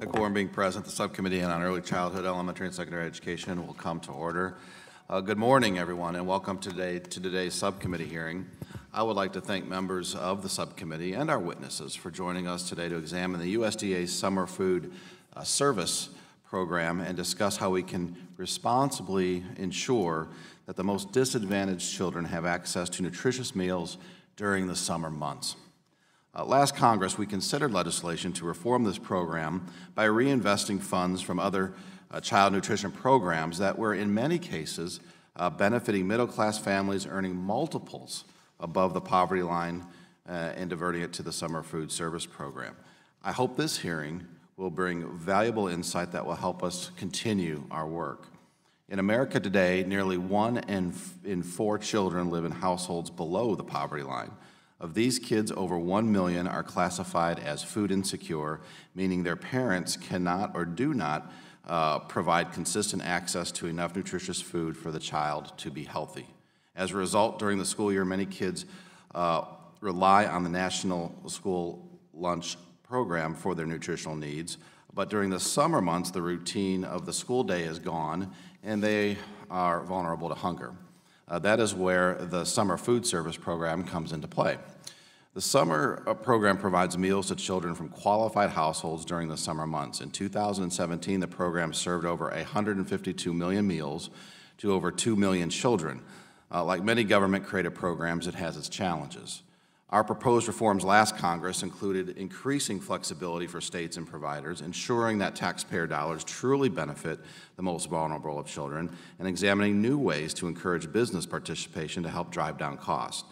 A quorum being present, the Subcommittee on Early Childhood, Elementary, and Secondary Education will come to order. Good morning, everyone, and welcome to today's Subcommittee hearing. I would like to thank members of the Subcommittee and our witnesses for joining us today to examine the USDA's Summer Food Service Program and discuss how we can responsibly ensure that the most disadvantaged children have access to nutritious meals during the summer months. Last Congress, we considered legislation to reform this program by reinvesting funds from other child nutrition programs that were, in many cases, benefiting middle-class families earning multiples above the poverty line and diverting it to the Summer Food Service Program. I hope this hearing will bring valuable insight that will help us continue our work. In America today, nearly 1 in 4 children live in households below the poverty line. Of these kids, over 1 million are classified as food insecure, meaning their parents cannot or do not provide consistent access to enough nutritious food for the child to be healthy. As a result, during the school year, many kids rely on the National School Lunch Program for their nutritional needs, but during the summer months, the routine of the school day is gone, and they are vulnerable to hunger. That is where the Summer Food Service Program comes into play. The summer program provides meals to children from qualified households during the summer months. In 2017, the program served over 152 million meals to over 2 million children. Like many government-created programs, it has its challenges. Our proposed reforms last Congress included increasing flexibility for states and providers, ensuring that taxpayer dollars truly benefit the most vulnerable of children, and examining new ways to encourage business participation to help drive down costs.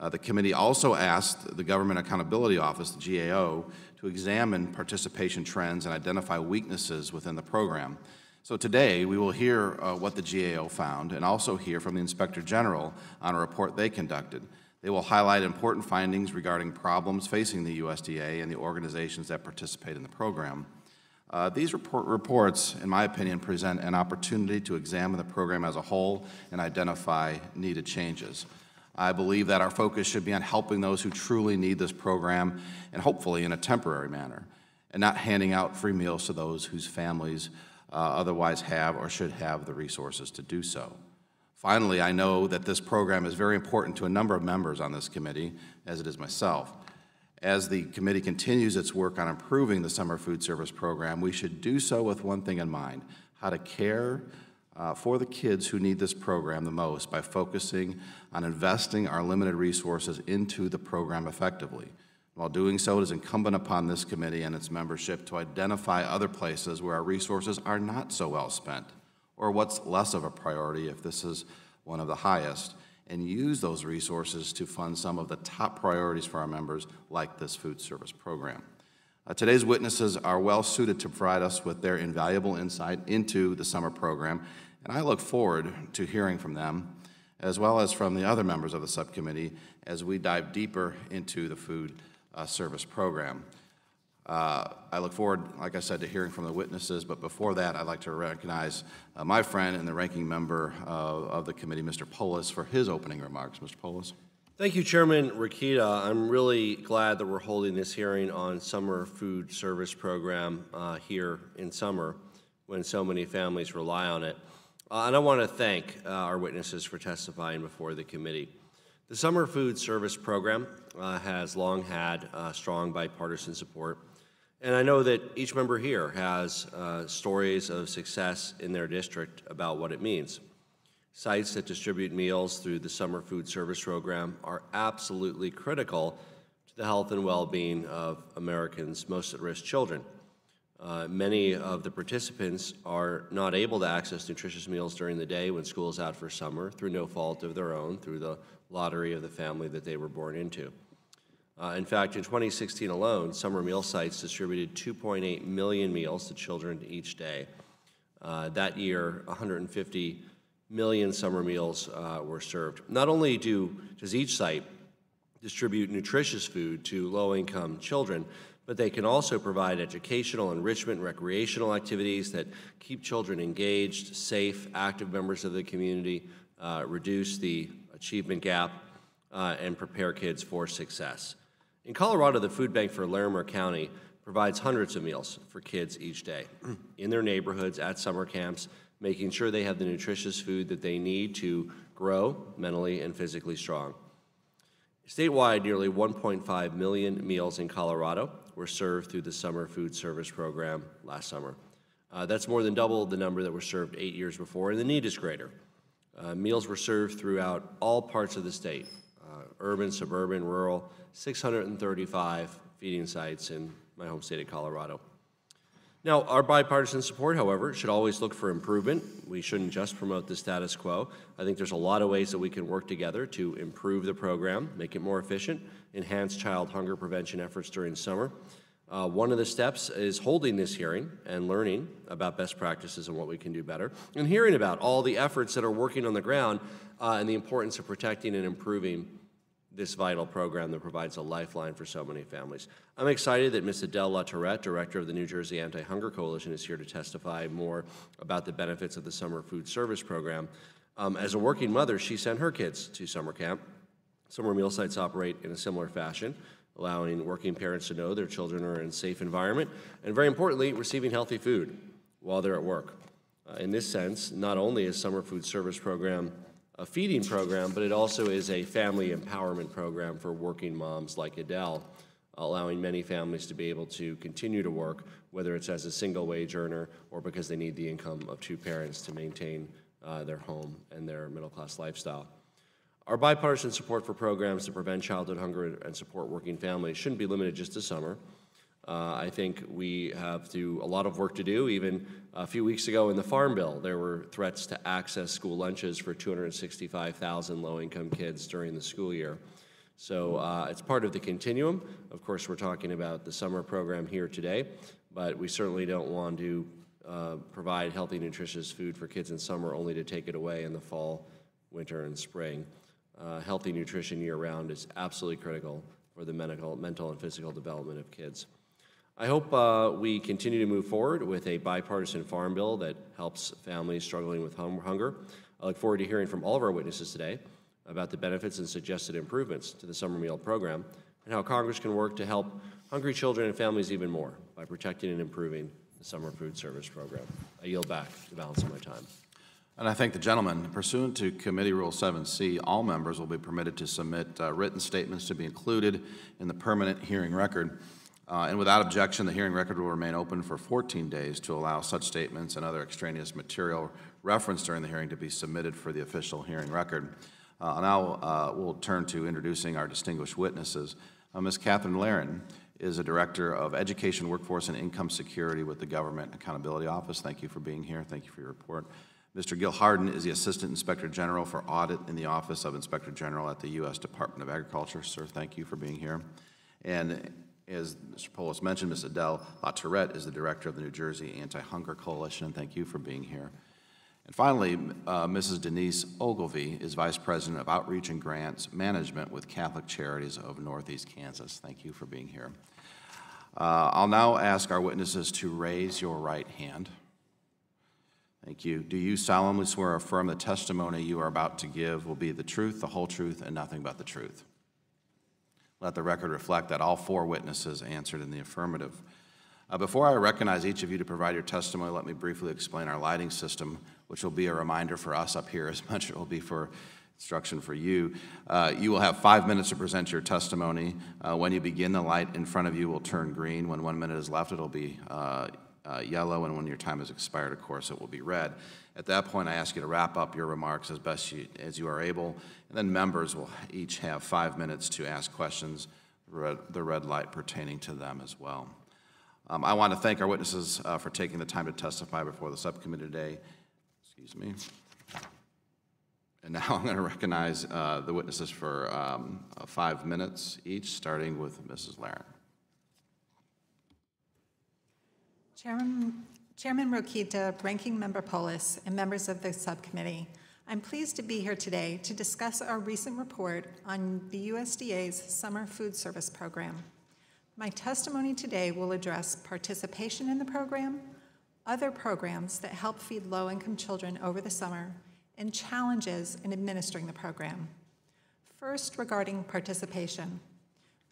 The committee also asked the Government Accountability Office, the GAO, to examine participation trends and identify weaknesses within the program. So today, we will hear what the GAO found and also hear from the Inspector General on a report they conducted. They will highlight important findings regarding problems facing the USDA and the organizations that participate in the program. These reports, in my opinion, present an opportunity to examine the program as a whole and identify needed changes. I believe that our focus should be on helping those who truly need this program, and hopefully in a temporary manner, and not handing out free meals to those whose families otherwise have or should have the resources to do so. Finally, I know that this program is very important to a number of members on this committee, as it is myself. As the committee continues its work on improving the Summer Food Service Program, we should do so with one thing in mind: how to care for the kids who need this program the most by focusing on investing our limited resources into the program effectively. While doing so, it is incumbent upon this committee and its membership to identify other places where our resources are not so well spent, or what's less of a priority if this is one of the highest, and use those resources to fund some of the top priorities for our members, like this food service program. Today's witnesses are well suited to provide us with their invaluable insight into the summer program, and I look forward to hearing from them, as well as from the other members of the subcommittee, as we dive deeper into the food service program. I look forward, like I said, to hearing from the witnesses, but before that, I'd like to recognize my friend and the ranking member of the committee, Mr. Polis, for his opening remarks. Mr. Polis. Thank you, Chairman Rikita. I'm really glad that we're holding this hearing on Summer Food Service Program here in summer, when so many families rely on it. And I want to thank our witnesses for testifying before the committee. The Summer Food Service Program has long had strong bipartisan support. And I know that each member here has stories of success in their district about what it means. Sites that distribute meals through the Summer Food Service Program are absolutely critical to the health and well-being of Americans' most at-risk children. Many of the participants are not able to access nutritious meals during the day when school is out for summer through no fault of their own, through the lottery of the family that they were born into. In fact, in 2016 alone, summer meal sites distributed 2.8 million meals to children each day. That year, 150 million summer meals were served. Not only does each site distribute nutritious food to low-income children, but they can also provide educational, enrichment, and recreational activities that keep children engaged, safe, active members of the community, reduce the achievement gap, and prepare kids for success. In Colorado, the Food Bank for Larimer County provides hundreds of meals for kids each day in their neighborhoods, at summer camps, making sure they have the nutritious food that they need to grow mentally and physically strong. Statewide, nearly 1.5 million meals in Colorado were served through the Summer Food Service Program last summer. That's more than double the number that were served 8 years before, and the need is greater. Meals were served throughout all parts of the state, urban, suburban, rural, 635 feeding sites in my home state of Colorado. Now, our bipartisan support, however, should always look for improvement. We shouldn't just promote the status quo. I think there's a lot of ways that we can work together to improve the program, make it more efficient, enhance child hunger prevention efforts during summer. One of the steps is holding this hearing and learning about best practices and what we can do better, and hearing about all the efforts that are working on the ground and the importance of protecting and improving this vital program that provides a lifeline for so many families. I'm excited that Ms. Adele LaTourette, director of the New Jersey Anti-Hunger Coalition, is here to testify more about the benefits of the Summer Food Service Program. As a working mother, she sent her kids to summer camp. Summer meal sites operate in a similar fashion, allowing working parents to know their children are in a safe environment, and very importantly, receiving healthy food while they're at work. In this sense, not only is Summer Food Service Program a feeding program, but it also is a family empowerment program for working moms like Adele, allowing many families to be able to continue to work, whether it's as a single wage earner or because they need the income of two parents to maintain their home and their middle-class lifestyle. Our bipartisan support for programs to prevent childhood hunger and support working families shouldn't be limited just to summer. I think we have a lot of work to do. Even a few weeks ago in the Farm Bill, there were threats to access school lunches for 265,000 low-income kids during the school year. So it's part of the continuum. Of course, we're talking about the summer program here today, but we certainly don't want to provide healthy, nutritious food for kids in summer only to take it away in the fall, winter, and spring. Healthy nutrition year-round is absolutely critical for the mental and physical development of kids. I hope we continue to move forward with a bipartisan farm bill that helps families struggling with hunger. I look forward to hearing from all of our witnesses today about the benefits and suggested improvements to the summer meal program and how Congress can work to help hungry children and families even more by protecting and improving the Summer Food Service Program. I yield back the balance of my time. And I thank the gentleman. Pursuant to Committee Rule 7C, all members will be permitted to submit written statements to be included in the permanent hearing record. And without objection, the hearing record will remain open for 14 days to allow such statements and other extraneous material referenced during the hearing to be submitted for the official hearing record. Now we'll turn to introducing our distinguished witnesses. Ms. Catherine Laren is a Director of Education, Workforce, and Income Security with the Government Accountability Office. Thank you for being here. Thank you for your report. Mr. Gil Harden is the Assistant Inspector General for Audit in the Office of Inspector General at the U.S. Department of Agriculture. Sir, thank you for being here. And as Mr. Polis mentioned, Ms. Adele LaTourette is the Director of the New Jersey Anti-Hunger Coalition, and thank you for being here. And finally, Mrs. Denise Ogilvie is Vice President of Outreach and Grants Management with Catholic Charities of Northeast Kansas. Thank you for being here. I'll now ask our witnesses to raise your right hand. Thank you. Do you solemnly swear or affirm the testimony you are about to give will be the truth, the whole truth, and nothing but the truth? Let the record reflect that all four witnesses answered in the affirmative. Before I recognize each of you to provide your testimony, let me briefly explain our lighting system, which will be a reminder for us up here as much as it will be for instruction for you. You will have 5 minutes to present your testimony. When you begin, the light in front of you will turn green. When 1 minute is left, it'll be yellow, and when your time has expired, of course, it will be red. At that point, I ask you to wrap up your remarks as best as you are able, and then members will each have 5 minutes to ask questions, the red light pertaining to them as well. I want to thank our witnesses for taking the time to testify before the subcommittee today. Excuse me. And now I'm going to recognize the witnesses for 5 minutes each, starting with Mrs. Laren. Chairman Rokita, Ranking Member Polis, and members of the subcommittee, I'm pleased to be here today to discuss our recent report on the USDA's Summer Food Service Program. My testimony today will address participation in the program, other programs that help feed low-income children over the summer, and challenges in administering the program. First, regarding participation.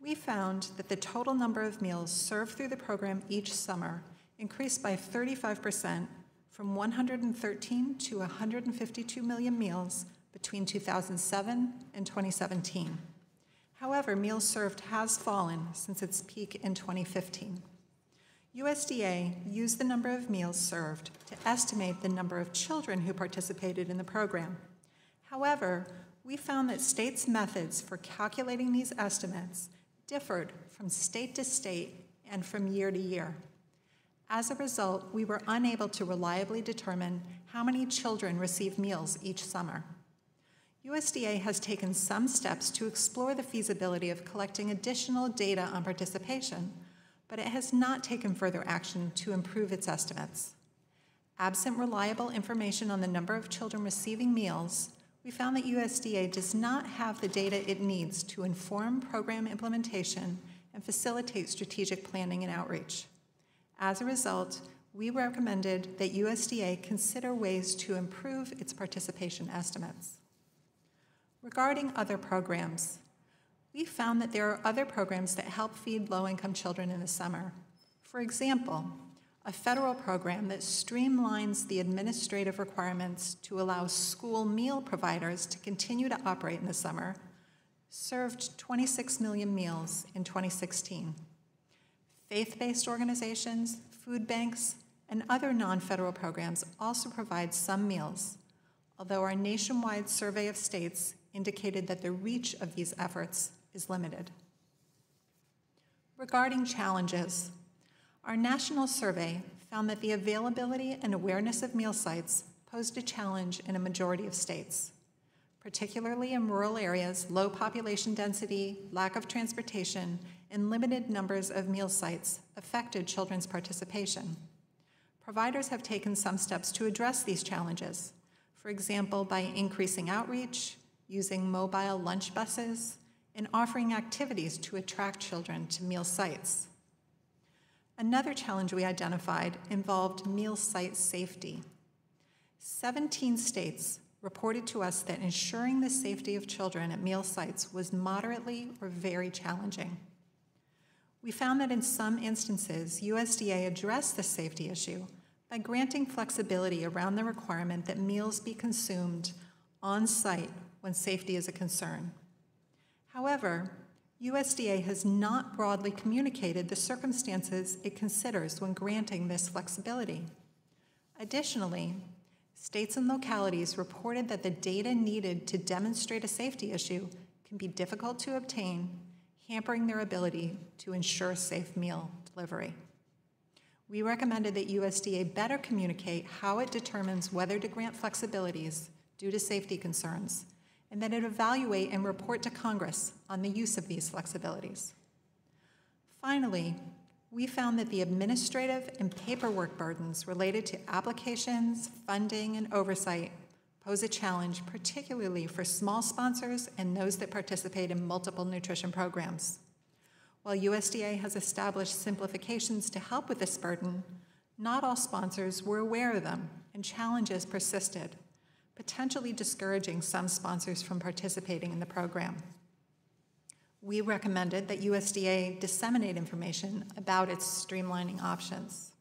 we found that the total number of meals served through the program each summer increased by 35% from 113 to 152 million meals between 2007 and 2017. However, meals served has fallen since its peak in 2015. USDA used the number of meals served to estimate the number of children who participated in the program. However, we found that states' methods for calculating these estimates differed from state to state and from year to year. As a result, we were unable to reliably determine how many children receive meals each summer. USDA has taken some steps to explore the feasibility of collecting additional data on participation, but it has not taken further action to improve its estimates. Absent reliable information on the number of children receiving meals, we found that USDA does not have the data it needs to inform program implementation and facilitate strategic planning and outreach. As a result, we recommended that USDA consider ways to improve its participation estimates. Regarding other programs, we found that there are other programs that help feed low-income children in the summer. For example, a federal program that streamlines the administrative requirements to allow school meal providers to continue to operate in the summer served 26 million meals in 2016. Faith-based organizations, food banks, and other non-federal programs also provide some meals, although our nationwide survey of states indicated that the reach of these efforts is limited. Regarding challenges, our national survey found that the availability and awareness of meal sites posed a challenge in a majority of states. Particularly in rural areas, low population density, lack of transportation, and limited numbers of meal sites affected children's participation. Providers have taken some steps to address these challenges, for example, by increasing outreach, using mobile lunch buses, and offering activities to attract children to meal sites. Another challenge we identified involved meal site safety. 17 states reported to us that ensuring the safety of children at meal sites was moderately or very challenging. We found that in some instances, USDA addressed the safety issue by granting flexibility around the requirement that meals be consumed on-site when safety is a concern. However, USDA has not broadly communicated the circumstances it considers when granting this flexibility. Additionally, states and localities reported that the data needed to demonstrate a safety issue can be difficult to obtain, hampering their ability to ensure safe meal delivery. We recommended that USDA better communicate how it determines whether to grant flexibilities due to safety concerns, and that it evaluate and report to Congress on the use of these flexibilities. Finally, we found that the administrative and paperwork burdens related to applications, funding, and oversight pose a challenge, particularly for small sponsors and those that participate in multiple nutrition programs. While USDA has established simplifications to help with this burden, not all sponsors were aware of them, and challenges persisted, potentially discouraging some sponsors from participating in the program. We recommended that USDA disseminate information about its streamlining options.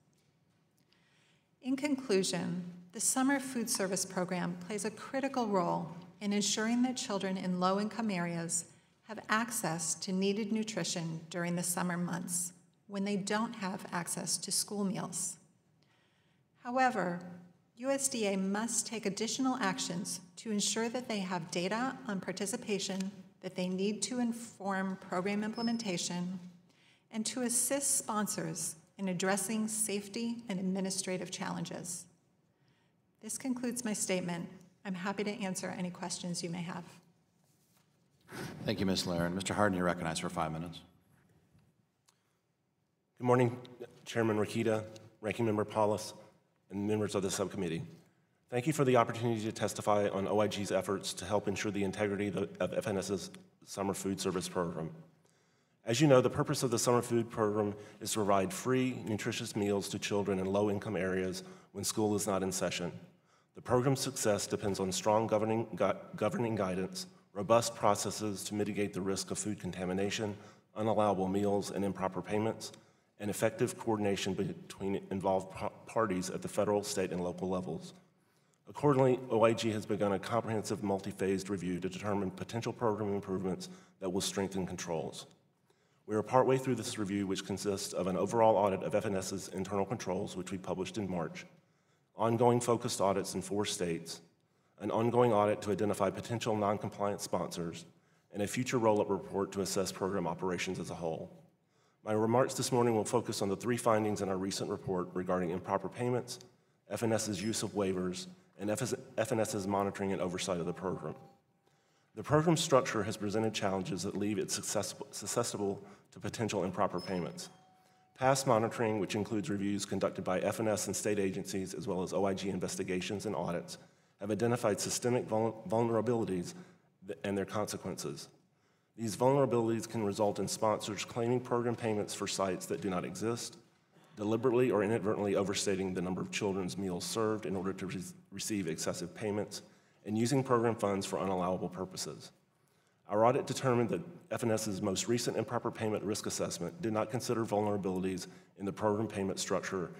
In conclusion, the Summer Food Service Program plays a critical role in ensuring that children in low-income areas have access to needed nutrition during the summer months when they don't have access to school meals. However, USDA must take additional actions to ensure that they have data on participation that they need to inform program implementation and to assist sponsors in addressing safety and administrative challenges. This concludes my statement. I'm happy to answer any questions you may have. Thank you, Ms. Laren. Mr. Harden, you're recognized for 5 minutes. Good morning, Chairman Rokita, Ranking Member Paulus, and members of the subcommittee. Thank you for the opportunity to testify on OIG's efforts to help ensure the integrity of FNS's Summer Food Service Program. As you know, the purpose of the Summer Food Program is to provide free, nutritious meals to children in low-income areas when school is not in session. The program's success depends on strong governing guidance, robust processes to mitigate the risk of food contamination, unallowable meals, and improper payments, and effective coordination between involved parties at the federal, state, and local levels. Accordingly, OIG has begun a comprehensive multi-phased review to determine potential program improvements that will strengthen controls. We are partway through this review, which consists of an overall audit of FNS's internal controls, which we published in March, ongoing focused audits in 4 states, an ongoing audit to identify potential non-compliant sponsors, and a future roll-up report to assess program operations as a whole. My remarks this morning will focus on the 3 findings in our recent report regarding improper payments, FNS's use of waivers, and FNS's monitoring and oversight of the program. The program structure has presented challenges that leave it susceptible to potential improper payments. Past monitoring, which includes reviews conducted by FNS and state agencies, as well as OIG investigations and audits, have identified systemic vulnerabilities and their consequences. These vulnerabilities can result in sponsors claiming program payments for sites that do not exist, deliberately or inadvertently overstating the number of children's meals served in order to receive excessive payments, and using program funds for unallowable purposes. Our audit determined that FNS's most recent improper payment risk assessment did not consider vulnerabilities in the program payment structure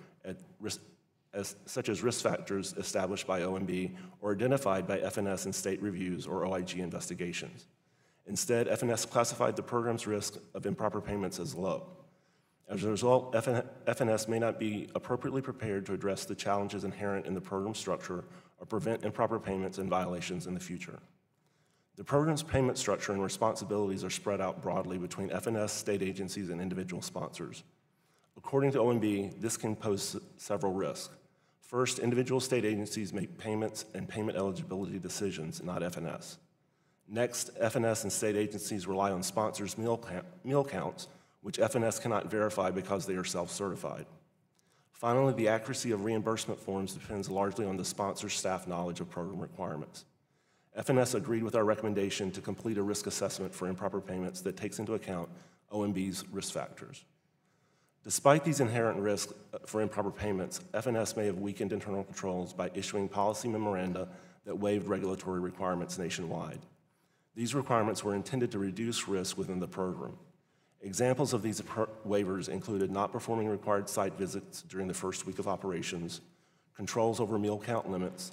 such as risk factors established by OMB or identified by FNS in state reviews or OIG investigations. Instead, FNS classified the program's risk of improper payments as low. As a result, FNS may not be appropriately prepared to address the challenges inherent in the program structure or prevent improper payments and violations in the future. The program's payment structure and responsibilities are spread out broadly between FNS, state agencies, and individual sponsors. According to OMB, this can pose several risks. First, individual state agencies make payments and payment eligibility decisions, not FNS. Next, FNS and state agencies rely on sponsors' meal counts, which FNS cannot verify because they are self-certified. Finally, the accuracy of reimbursement forms depends largely on the sponsor's staff knowledge of program requirements. FNS agreed with our recommendation to complete a risk assessment for improper payments that takes into account OMB's risk factors. Despite these inherent risks for improper payments, FNS may have weakened internal controls by issuing policy memoranda that waived regulatory requirements nationwide. These requirements were intended to reduce risk within the program. Examples of these waivers included not performing required site visits during the first week of operations, controls over meal count limits,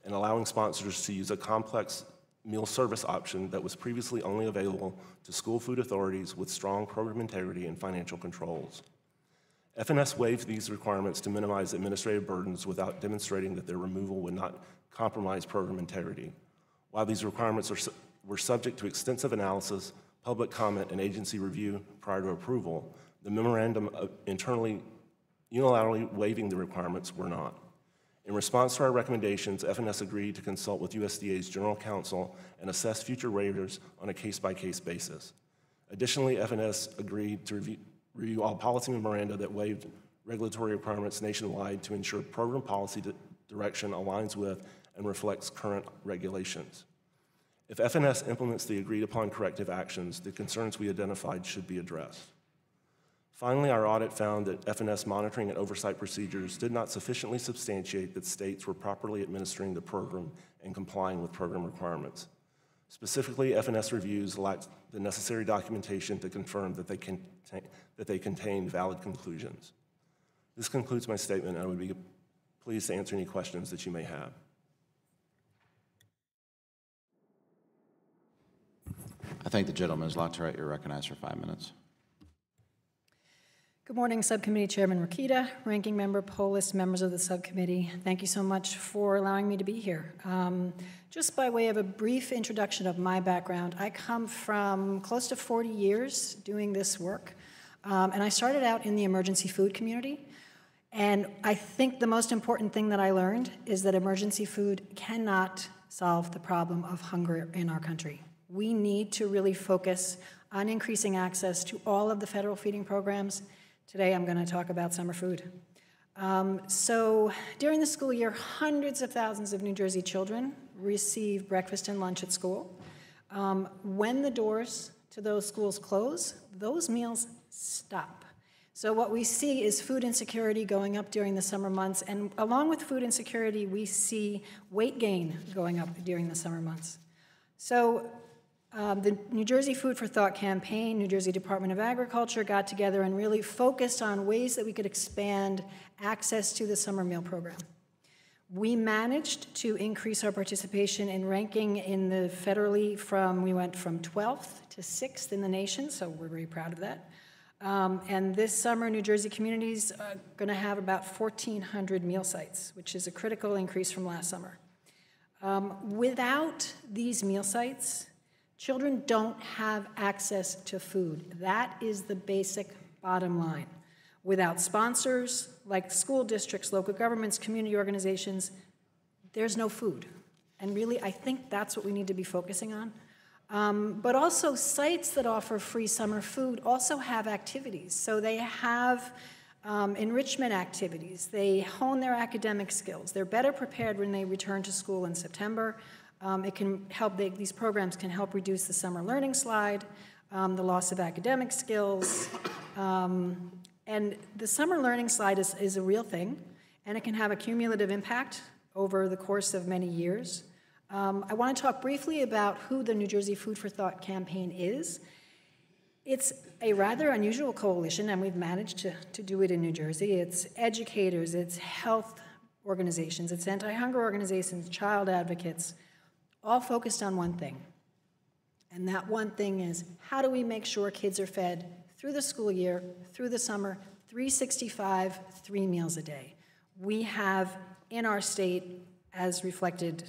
and allowing sponsors to use a complex meal service option that was previously only available to school food authorities with strong program integrity and financial controls. FNS waived these requirements to minimize administrative burdens without demonstrating that their removal would not compromise program integrity. While these requirements were subject to extensive analysis, public comment, and agency review prior to approval, the memorandum internally unilaterally waiving the requirements were not. In response to our recommendations, FNS agreed to consult with USDA's General Counsel and assess future waivers on a case-by-case basis. Additionally, FNS agreed to review all policy memoranda that waived regulatory requirements nationwide to ensure program policy direction aligns with and reflects current regulations. If FNS implements the agreed-upon corrective actions, the concerns we identified should be addressed. Finally, our audit found that FNS monitoring and oversight procedures did not sufficiently substantiate that states were properly administering the program and complying with program requirements. Specifically, FNS reviews lacked the necessary documentation to confirm that they contained valid conclusions. This concludes my statement, and I would be pleased to answer any questions that you may have. I thank the gentleman. Ms. Latourette, you're recognized for 5 minutes. Good morning, Subcommittee Chairman Rokita, Ranking Member Polis, members of the subcommittee. Thank you so much for allowing me to be here. Just by way of a brief introduction of my background, I come from close to 40 years doing this work, and I started out in the emergency food community. And I think the most important thing that I learned is that emergency food cannot solve the problem of hunger in our country. We need to really focus on increasing access to all of the federal feeding programs. Today I'm going to talk about summer food. So during the school year, hundreds of thousands of New Jersey children receive breakfast and lunch at school. When the doors to those schools close, those meals stop. So what we see is food insecurity going up during the summer months, and along with food insecurity, we see weight gain going up during the summer months. So The New Jersey Food for Thought campaign, New Jersey Department of Agriculture got together and really focused on ways that we could expand access to the summer meal program. We managed to increase our participation in ranking in the federally we went from 12th to 6th in the nation, so we're very proud of that. And this summer, New Jersey communities are going to have about 1,400 meal sites, which is a critical increase from last summer. Without these meal sites, children don't have access to food. That is the basic bottom line. Without sponsors, like school districts, local governments, community organizations, there's no food. And really, I think that's what we need to be focusing on. But also, sites that offer free summer food also have activities. So they have enrichment activities. They hone their academic skills. They're better prepared when they return to school in September. It can help, these programs can help reduce the summer learning slide, the loss of academic skills. And the summer learning slide is a real thing, and it can have a cumulative impact over the course of many years. I want to talk briefly about who the New Jersey Food for Thought campaign is. It's a rather unusual coalition, and we've managed to do it in New Jersey. It's educators, it's health organizations, it's anti-hunger organizations, child advocates, all focused on one thing. And that one thing is, how do we make sure kids are fed through the school year, through the summer, 365, 3 meals a day? We have in our state, as reflected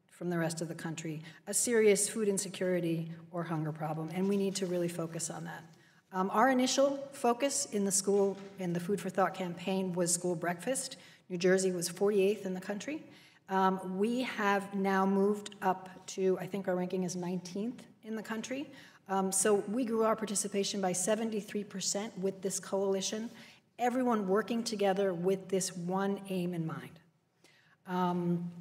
from the rest of the country, a serious food insecurity or hunger problem, and we need to really focus on that. Our initial focus in the Food for Thought campaign was school breakfast. New Jersey was 48th in the country. We have now moved up to, I think our ranking is 19th in the country. So we grew our participation by 73% with this coalition, everyone working together with this one aim in mind.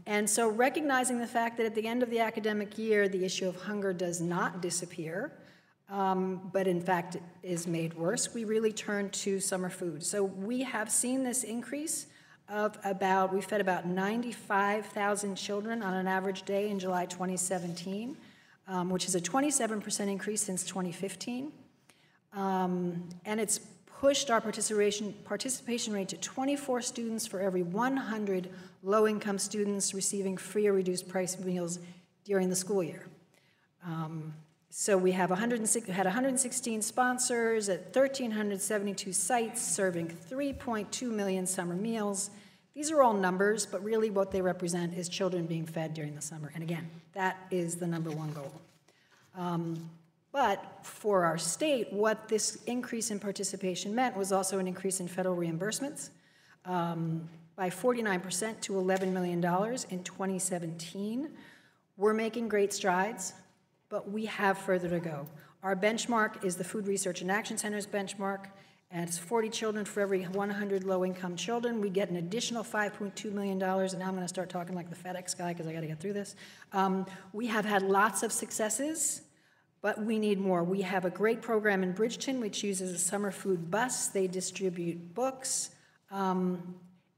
And so recognizing the fact that at the end of the academic year, the issue of hunger does not disappear, but in fact is made worse, we really turned to summer food. So we have seen this increase of we fed about 95,000 children on an average day in July 2017, which is a 27% increase since 2015. And it's pushed our participation rate to 24 students for every 100 low-income students receiving free or reduced price meals during the school year. So we have 116 sponsors at 1,372 sites serving 3.2 million summer meals. These are all numbers, but really what they represent is children being fed during the summer. And again, that is the number-one goal. But for our state, what this increase in participation meant was also an increase in federal reimbursements by 49% to $11 million in 2017. We're making great strides, but we have further to go. Our benchmark is the Food Research and Action Center's benchmark, and it's 40 children for every 100 low-income children. We get an additional $5.2 million, and now I'm going to start talking like the FedEx guy because I got to get through this. We have had lots of successes, but we need more. We have a great program in Bridgeton, which uses a summer food bus. They distribute books.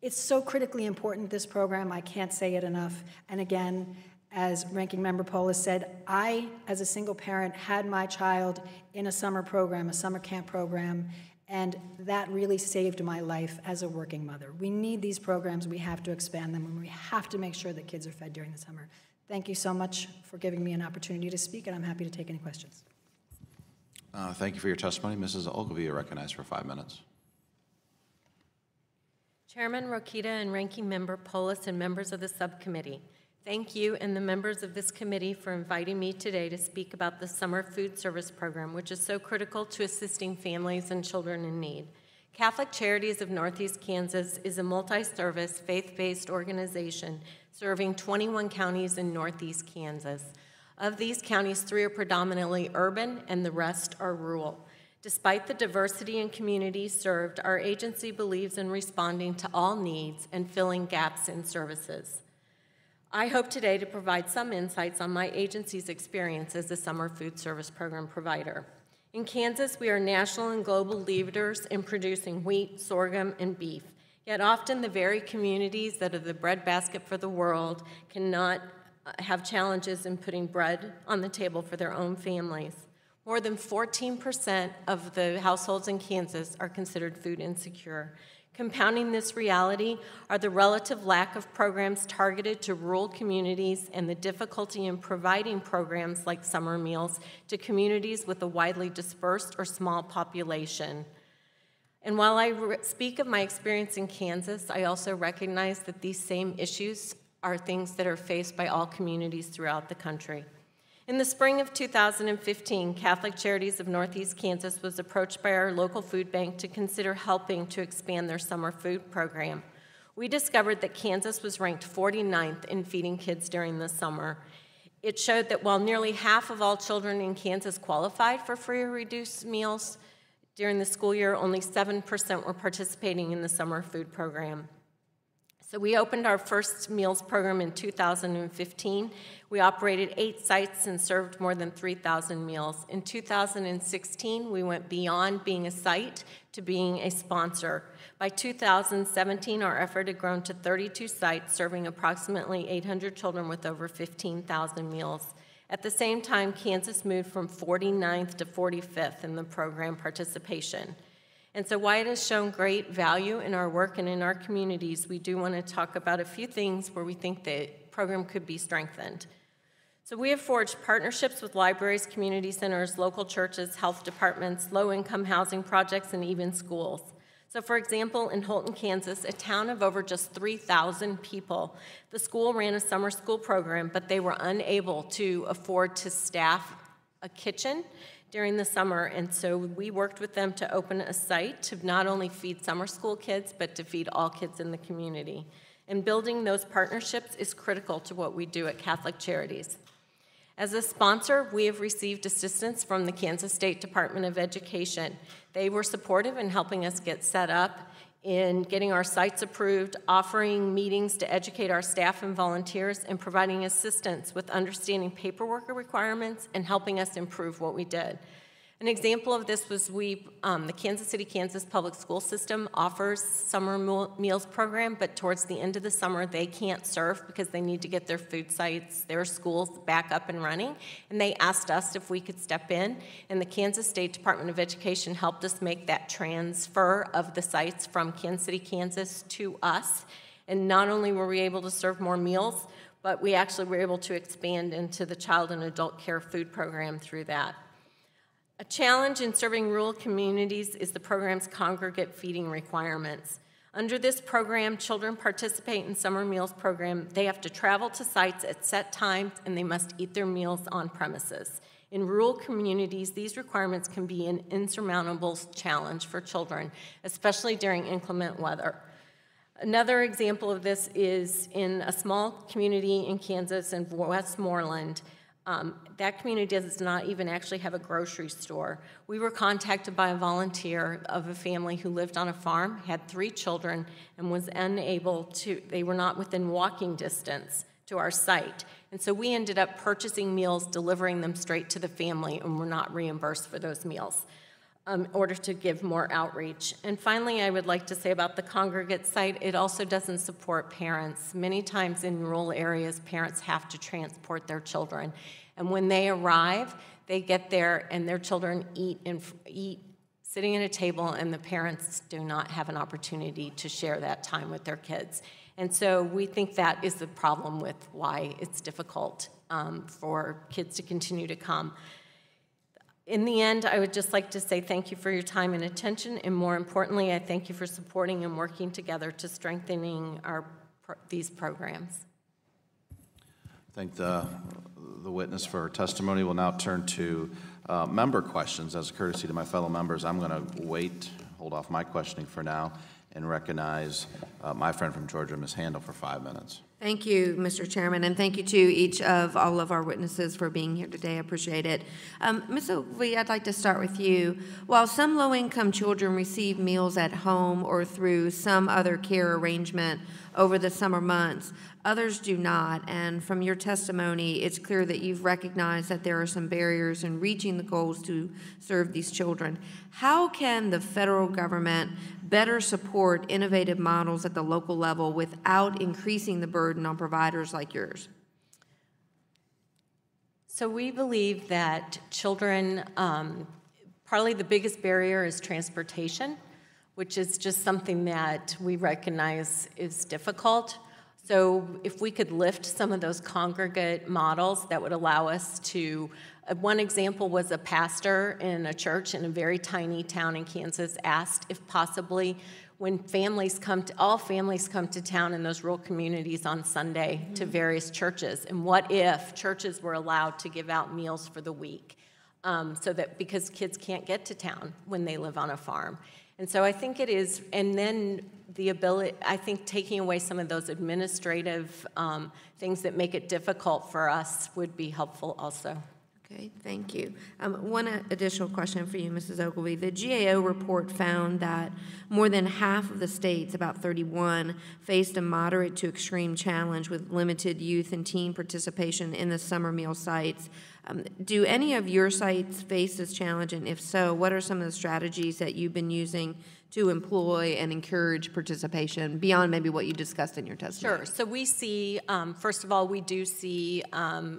It's so critically important, this program, I can't say it enough. And again, as Ranking Member Polis said, I, as a single parent, had my child in a summer program, a summer camp program, and that really saved my life as a working mother. We need these programs, we have to expand them, and we have to make sure that kids are fed during the summer. Thank you so much for giving me an opportunity to speak, and I'm happy to take any questions. Thank you for your testimony. Mrs. Ogilvie, you're recognized for 5 minutes. Chairman Rokita and Ranking Member Polis and members of the subcommittee, thank you and the members of this committee for inviting me today to speak about the Summer Food Service Program, which is so critical to assisting families and children in need. Catholic Charities of Northeast Kansas is a multi-service, faith-based organization serving 21 counties in Northeast Kansas. Of these counties, 3 are predominantly urban and the rest are rural. Despite the diversity in communities served, our agency believes in responding to all needs and filling gaps in services. I hope today to provide some insights on my agency's experience as a summer food service program provider. In Kansas, we are national and global leaders in producing wheat, sorghum, and beef. Yet often the very communities that are the breadbasket for the world cannot have challenges in putting bread on the table for their own families. More than 14% of the households in Kansas are considered food insecure. Compounding this reality are the relative lack of programs targeted to rural communities and the difficulty in providing programs like summer meals to communities with a widely dispersed or small population. And while I speak of my experience in Kansas, I also recognize that these same issues are things that are faced by all communities throughout the country. In the spring of 2015, Catholic Charities of Northeast Kansas was approached by our local food bank to consider helping to expand their summer food program. We discovered that Kansas was ranked 49th in feeding kids during the summer. It showed that while nearly half of all children in Kansas qualified for free or reduced meals during the school year, only 7% were participating in the summer food program. So we opened our first meals program in 2015. We operated 8 sites and served more than 3,000 meals. In 2016, we went beyond being a site to being a sponsor. By 2017, our effort had grown to 32 sites, serving approximately 800 children with over 15,000 meals. At the same time, Kansas moved from 49th to 45th in the program participation. And so while it has shown great value in our work and in our communities, we do want to talk about a few things where we think the program could be strengthened. So we have forged partnerships with libraries, community centers, local churches, health departments, low-income housing projects, and even schools. So for example, in Holton, Kansas, a town of over just 3,000 people, the school ran a summer school program, but they were unable to afford to staff a kitchen during the summer, and so we worked with them to open a site to not only feed summer school kids, but to feed all kids in the community. And building those partnerships is critical to what we do at Catholic Charities. As a sponsor, we have received assistance from the Kansas State Department of Education. They were supportive in helping us get set up, in getting our sites approved, offering meetings to educate our staff and volunteers, and providing assistance with understanding paperwork requirements and helping us improve what we did. An example of this was the Kansas City, Kansas public school system offers summer meals program, but towards the end of the summer, they can't serve because they need to get their food sites, their schools back up and running. And they asked us if we could step in, and the Kansas State Department of Education helped us make that transfer of the sites from Kansas City, Kansas to us. And not only were we able to serve more meals, but we actually were able to expand into the child and adult care food program through that. A challenge in serving rural communities is the program's congregate feeding requirements. Under this program, children participate in summer meals program. They have to travel to sites at set times, and they must eat their meals on premises. In rural communities, these requirements can be an insurmountable challenge for children, especially during inclement weather. Another example of this is in a small community in Kansas in Westmoreland. That community does not even actually have a grocery store. We were contacted by a volunteer of a family who lived on a farm, had 3 children, and was unable to, they were not within walking distance to our site. And so we ended up purchasing meals, delivering them straight to the family, and were not reimbursed for those meals in order to give more outreach. And finally, I would like to say about the Congregate site, it also doesn't support parents. Many times in rural areas, parents have to transport their children. And when they arrive, they get there and their children eat sitting at a table, and the parents do not have an opportunity to share that time with their kids. And so we think that is the problem with why it's difficult for kids to continue to come. In the end, I would just like to say thank you for your time and attention, and more importantly, I thank you for supporting and working together to strengthening these programs. Thank the witness for her testimony. We'll now turn to member questions. As a courtesy to my fellow members, I'm going to hold off my questioning for now, and recognize my friend from Georgia, Ms. Handel, for 5 minutes. Thank you, Mr. Chairman, and thank you to all of our witnesses for being here today. I appreciate it. Ms. Oakley, I'd like to start with you. While some low-income children receive meals at home or through some other care arrangement over the summer months, others do not, and from your testimony, it's clear that you've recognized that there are some barriers in reaching the goals to serve these children. How can the federal government better support innovative models at the local level without increasing the burden on providers like yours? So we believe that children, probably the biggest barrier is transportation, which is just something that we recognize is difficult. So if we could lift some of those congregate models that would allow us to, one example was a pastor in a church in a very tiny town in Kansas asked if possibly when all families come to town in those rural communities on Sunday to various churches, and what if churches were allowed to give out meals for the week, so that because kids can't get to town when they live on a farm. And so I think it is, and then the ability, I think taking away some of those administrative things that make it difficult for us would be helpful also. Okay, thank you. One additional question for you, Mrs. Ogilvie. The GAO report found that more than half of the states, about 31, faced a moderate to extreme challenge with limited youth and teen participation in the summer meal sites. Do any of your sites face this challenge, and if so, what are some of the strategies that you've been using to employ and encourage participation beyond maybe what you discussed in your testimony? Sure. So we see, first of all, we do see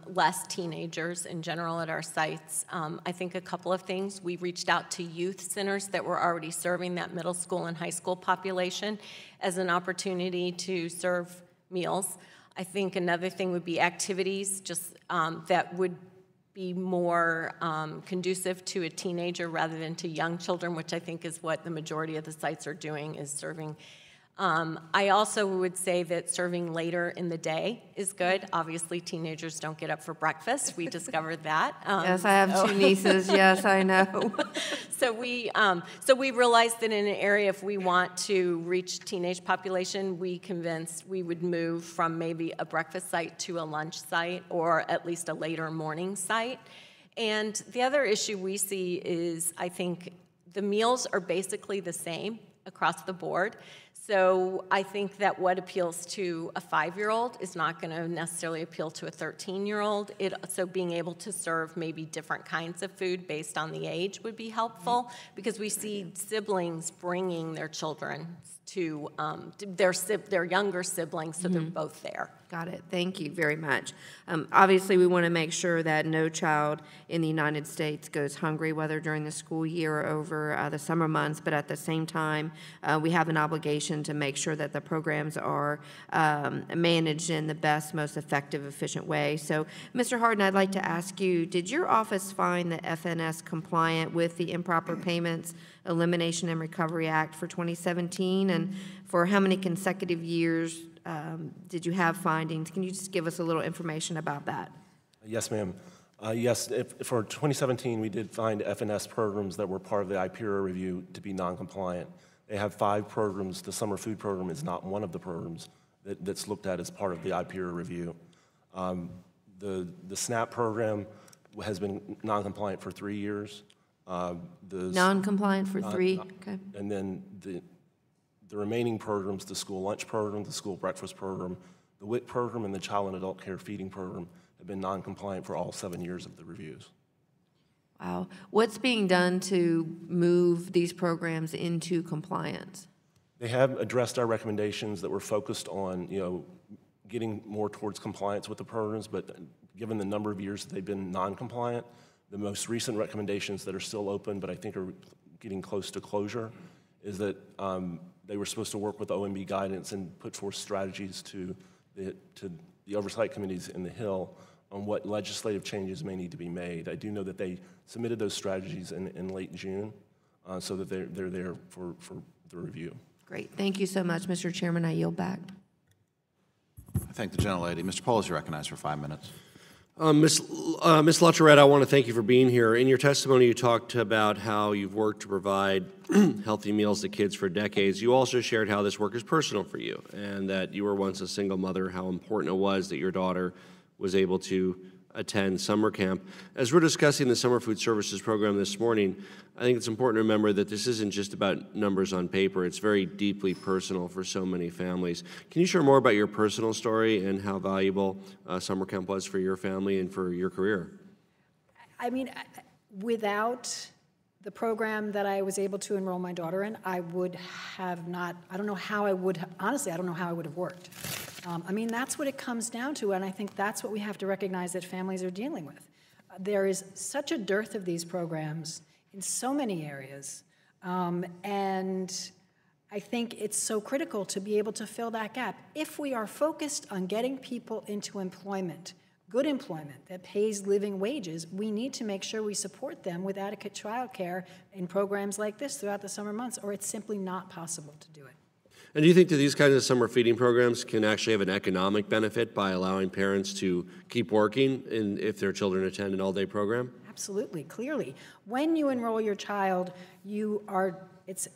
less teenagers in general at our sites. I think a couple of things. We reached out to youth centers that were already serving that middle school and high school population as an opportunity to serve meals. I think another thing would be activities just that would be more conducive to a teenager rather than to young children, which I think is what the majority of the sites are doing, is serving. I also would say that serving later in the day is good. Obviously, teenagers don't get up for breakfast. We discovered that. Yes, I have two nieces. Yes, I know. So we realized that in an area, if we want to reach teenage population, we would move from maybe a breakfast site to a lunch site, or at least a later morning site. And the other issue we see is, I think the meals are basically the same across the board. So I think that what appeals to a 5-year-old is not going to necessarily appeal to a 13-year-old. So being able to serve maybe different kinds of food based on the age would be helpful, because we see siblings bringing their children to their younger siblings, so they're both there. Got it. Thank you very much. Obviously, we want to make sure that no child in the United States goes hungry, whether during the school year or over the summer months, but at the same time, we have an obligation to make sure that the programs are managed in the best, most effective, efficient way. So, Mr. Harden, I'd like to ask you, did your office find the FNS compliant with the Improper Payments Elimination and Recovery Act for 2017? And for how many consecutive years did you have findings? Can you just give us a little information about that? Yes, ma'am. Yes, for 2017, we did find FNS programs that were part of the IPERA review to be non-compliant. They have 5 programs. The summer food program is not one of the programs that's looked at as part of the IPERA review. The SNAP program has been non-compliant for 3 years. Non-compliant for 3? Okay. And then the remaining programs, the school lunch program, the school breakfast program, the WIC program, and the child and adult care feeding program have been non-compliant for all 7 years of the reviews. Wow. What's being done to move these programs into compliance? They have addressed our recommendations that were focused on, getting more towards compliance with the programs, but given the number of years that they've been non-compliant, the most recent recommendations that are still open, but I think are getting close to closure, is that they were supposed to work with OMB guidance and put forth strategies to the oversight committees in the Hill on what legislative changes may need to be made. I do know that they submitted those strategies in late June, so that they're there for the review. Great. Thank you so much, Mr. Chairman. I yield back. I thank the gentlelady. Mr. Polis, you're recognized for 5 minutes. Ms. LaTourette, I want to thank you for being here. In your testimony, you talked about how you've worked to provide healthy meals to kids for decades. You also shared how this work is personal for you, and that you were once a single mother, how important it was that your daughter was able to attend summer camp. As we're discussing the Summer Food Services program this morning, I think it's important to remember that this isn't just about numbers on paper. It's very deeply personal for so many families. Can you share more about your personal story and how valuable summer camp was for your family and for your career? I mean, without the program that I was able to enroll my daughter in, I would have not, I don't know how I would, honestly, I don't know how I would have worked. I mean, that's what it comes down to, and I think that's what we have to recognize that families are dealing with. There is such a dearth of these programs in so many areas, and I think it's so critical to be able to fill that gap. If we are focused on getting people into employment, good employment that pays living wages, we need to make sure we support them with adequate childcare in programs like this throughout the summer months, or it's simply not possible to do it. And do you think that these kinds of summer feeding programs can actually have an economic benefit by allowing parents to keep working if their children attend an all-day program? Absolutely, clearly. When you enroll your child, it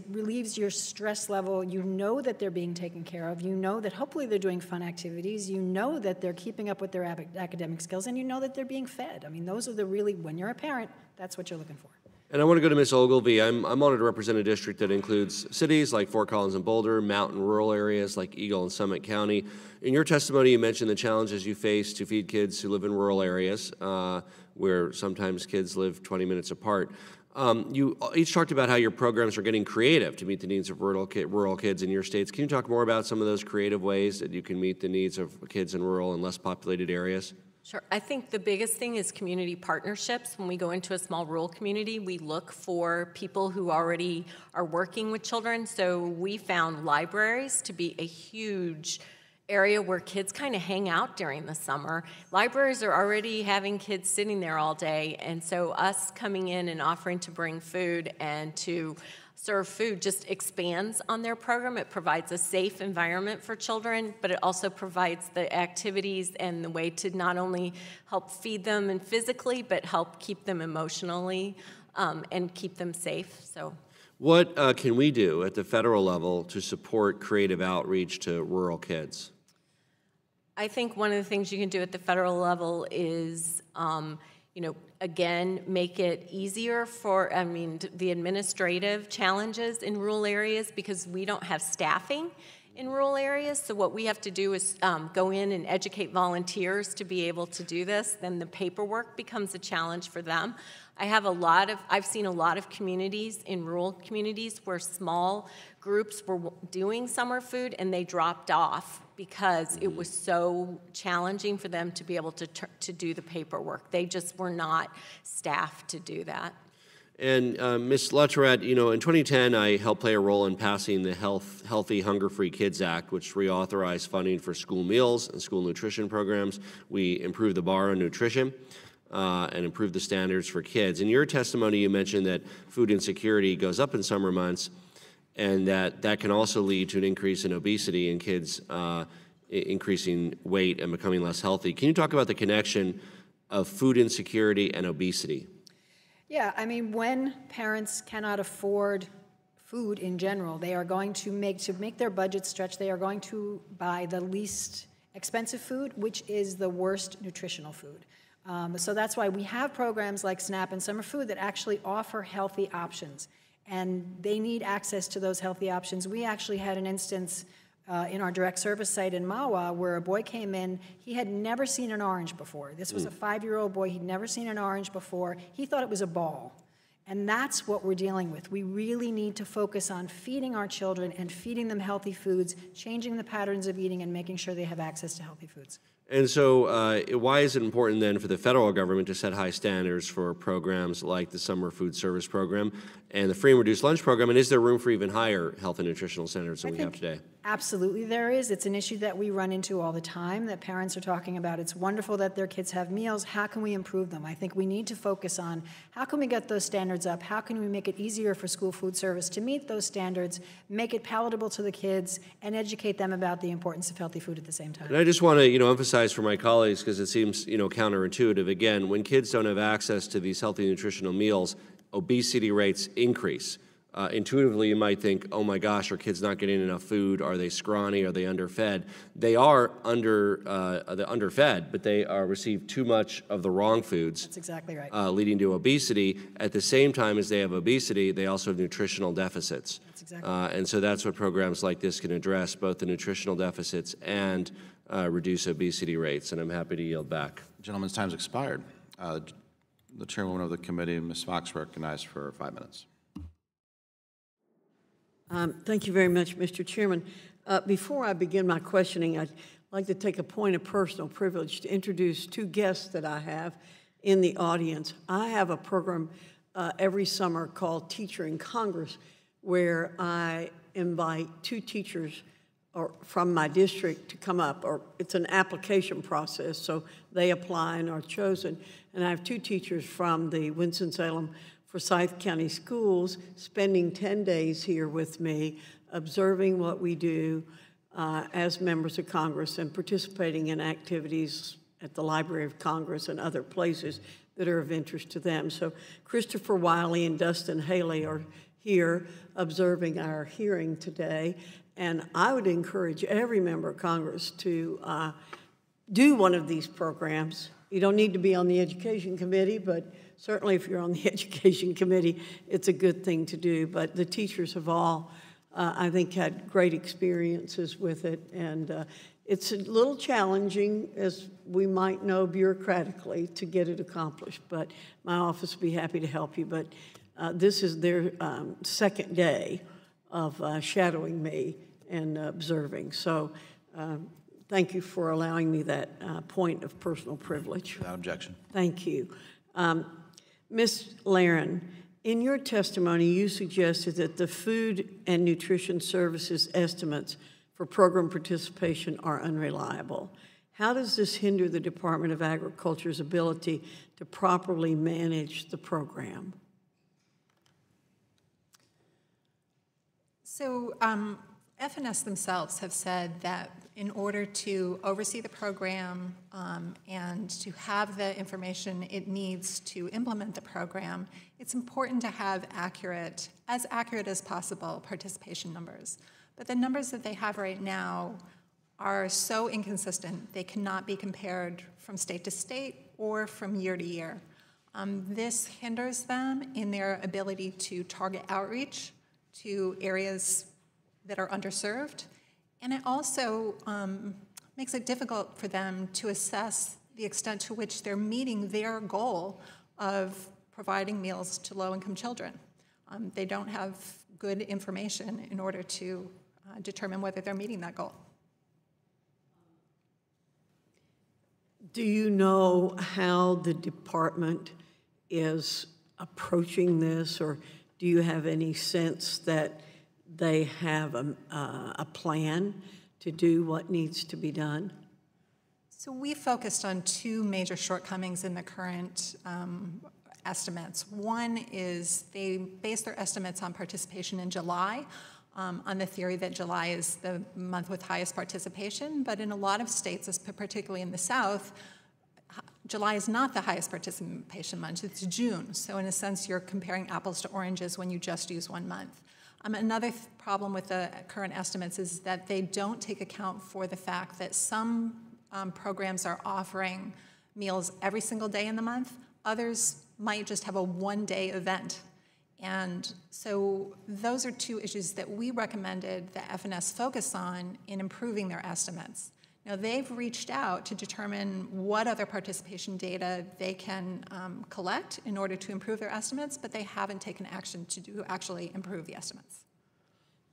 relieves your stress level. You know that they're being taken care of. You know that hopefully they're doing fun activities. You know that they're keeping up with their academic skills, and you know that they're being fed. I mean, those are when you're a parent, that's what you're looking for. And I want to go to Ms. Ogilvie. I'm honored to represent a district that includes cities like Fort Collins and Boulder, mountain rural areas like Eagle and Summit County. In your testimony, you mentioned the challenges you face to feed kids who live in rural areas, where sometimes kids live 20 minutes apart. You each talked about how your programs are getting creative to meet the needs of rural kids in your states. Can you talk more about some of those creative ways that you can meet the needs of kids in rural and less populated areas? Sure. I think the biggest thing is community partnerships. When we go into a small rural community, we look for people who already are working with children. So we found libraries to be a huge area where kids kind of hang out during the summer. Libraries are already having kids sitting there all day, and so us coming in and offering to bring food and to serve food just expands on their program. It provides a safe environment for children, but it also provides the activities and the way to not only help feed them and physically, but help keep them emotionally and keep them safe. So, what can we do at the federal level to support creative outreach to rural kids? I think one of the things you can do at the federal level is, again, make it easier for, the administrative challenges in rural areas, because we don't have staffing in rural areas. So what we have to do is go in and educate volunteers to be able to do this. Then the paperwork becomes a challenge for them. I've seen a lot of communities in rural communities where small groups were doing summer food and they dropped off because it was so challenging for them to be able to do the paperwork. They just were not staffed to do that. And Ms. Lutterat, in 2010, I helped play a role in passing the Healthy Hunger-Free Kids Act, which reauthorized funding for school meals and school nutrition programs. We improved the bar on nutrition and improved the standards for kids. In your testimony, you mentioned that food insecurity goes up in summer months, and that can also lead to an increase in obesity in kids, increasing weight and becoming less healthy. Can you talk about the connection of food insecurity and obesity? Yeah, when parents cannot afford food in general, they are going to make their budget stretch, they are going to buy the least expensive food, which is the worst nutritional food. So that's why we have programs like SNAP and Summer Food that actually offer healthy options, and they need access to those healthy options. We actually had an instance in our direct service site in Mahwah where a boy came in. He had never seen an orange before. This was a 5-year-old boy. He'd never seen an orange before. He thought it was a ball. And that's what we're dealing with. We really need to focus on feeding our children and feeding them healthy foods, changing the patterns of eating, and making sure they have access to healthy foods. And so why is it important then for the federal government to set high standards for programs like the Summer Food Service Program and the Free and Reduced Lunch Program? And is there room for even higher health and nutritional standards than we have today? Absolutely there is. It's an issue that we run into all the time, that parents are talking about. It's wonderful that their kids have meals. How can we improve them? I think we need to focus on how can we get those standards up? How can we make it easier for school food service to meet those standards, make it palatable to the kids, and educate them about the importance of healthy food at the same time? And I just want to, emphasize for my colleagues, because it seems, counterintuitive. Again, when kids don't have access to these healthy nutritional meals, obesity rates increase. Intuitively, you might think, oh my gosh, are kids not getting enough food? Are they scrawny? Are they underfed? They are underfed, but they receive too much of the wrong foods. That's exactly right. Leading to obesity. At the same time as they have obesity, they also have nutritional deficits. That's exactly right. And so that's what programs like this can address, both the nutritional deficits and reduce obesity rates. And I'm happy to yield back. Gentleman's time's expired. The chairwoman of the committee, Ms. Fox, recognized for 5 minutes. Thank you very much, Mr. Chairman. Before I begin my questioning, I'd like to take a point of personal privilege to introduce two guests that I have. in the audience, I have a program every summer called Teacher in Congress, where I invite 2 teachers from my district to come up, or it's an application process, so they apply and are chosen. And I have 2 teachers from the Winston-Salem Forsyth County Schools spending 10 days here with me, observing what we do as members of Congress and participating in activities at the Library of Congress and other places that are of interest to them. So Christopher Wiley and Dustin Haley are here observing our hearing today, and I would encourage every member of Congress to do one of these programs. You don't need to be on the Education Committee, but certainly if you're on the Education Committee, it's a good thing to do. But the teachers have all, I think, had great experiences with it, and it's a little challenging, as we might know bureaucratically, to get it accomplished, but my office would be happy to help you. But this is their second day of shadowing me and observing. So thank you for allowing me that point of personal privilege. Without objection. Thank you. Ms. Laren, in your testimony, you suggested that the Food and Nutrition Services estimates for program participation are unreliable. How does this hinder the Department of Agriculture's ability to properly manage the program? So FNS themselves have said that in order to oversee the program and to have the information it needs to implement the program, it's important to have as accurate as possible, participation numbers. But the numbers that they have right now are so inconsistent, they cannot be compared from state to state or from year to year. This hinders them in their ability to target outreach to areas that are underserved, and it also makes it difficult for them to assess the extent to which they're meeting their goal of providing meals to low-income children. They don't have good information in order to determine whether they're meeting that goal. Do you know how the department is approaching this, or do you have any sense that they have a plan to do what needs to be done? So we focused on 2 major shortcomings in the current estimates. One is they base their estimates on participation in July, on the theory that July is the month with highest participation, but in a lot of states, particularly in the South, July is not the highest participation month, it's June. So in a sense, you're comparing apples to oranges when you just use 1 month. Another problem with the current estimates is that they don't take account for the fact that some programs are offering meals every single day in the month. Others might just have a 1-day event. And so those are 2 issues that we recommended that FNS focus on in improving their estimates. Now, they've reached out to determine what other participation data they can collect in order to improve their estimates, but they haven't taken action to actually improve the estimates.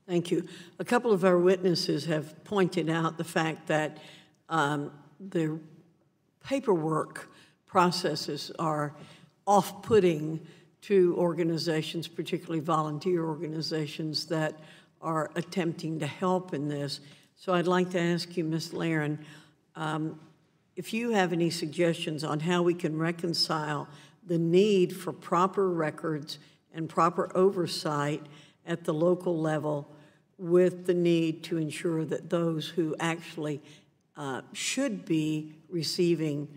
Thank you. A couple of our witnesses have pointed out the fact that the paperwork processes are off-putting to organizations, particularly volunteer organizations that are attempting to help in this. So I'd like to ask you, Ms. Laren, if you have any suggestions on how we can reconcile the need for proper records and proper oversight at the local level with the need to ensure that those who actually should be receiving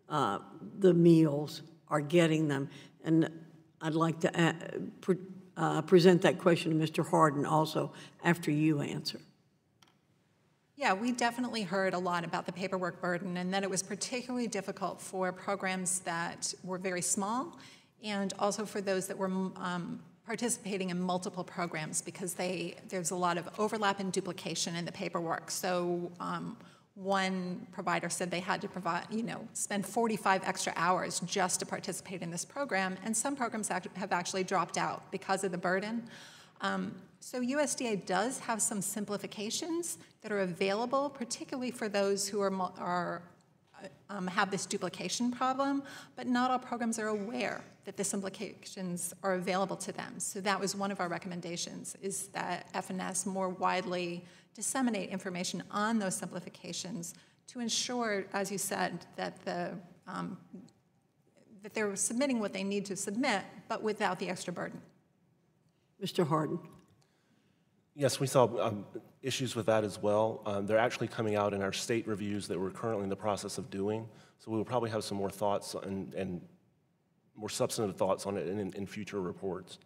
the meals are getting them. And I'd like to present that question to Mr. Harden also after you answer. Yeah, we definitely heard a lot about the paperwork burden and that it was particularly difficult for programs that were very small and also for those that were participating in multiple programs because there's a lot of overlap and duplication in the paperwork. So one provider said they had to spend 45 extra hours just to participate in this program, and some programs have actually dropped out because of the burden. So USDA does have some simplifications that are available, particularly for those who are have this duplication problem, but not all programs are aware that the simplifications are available to them. So that was one of our recommendations, is that FNS more widely disseminate information on those simplifications to ensure, as you said, that that they're submitting what they need to submit, but without the extra burden. Mr. Harden. Yes, we saw issues with that as well. They're actually coming out in our state reviews that we're currently in the process of doing. So we will probably have some more thoughts and more substantive thoughts on it in future reports.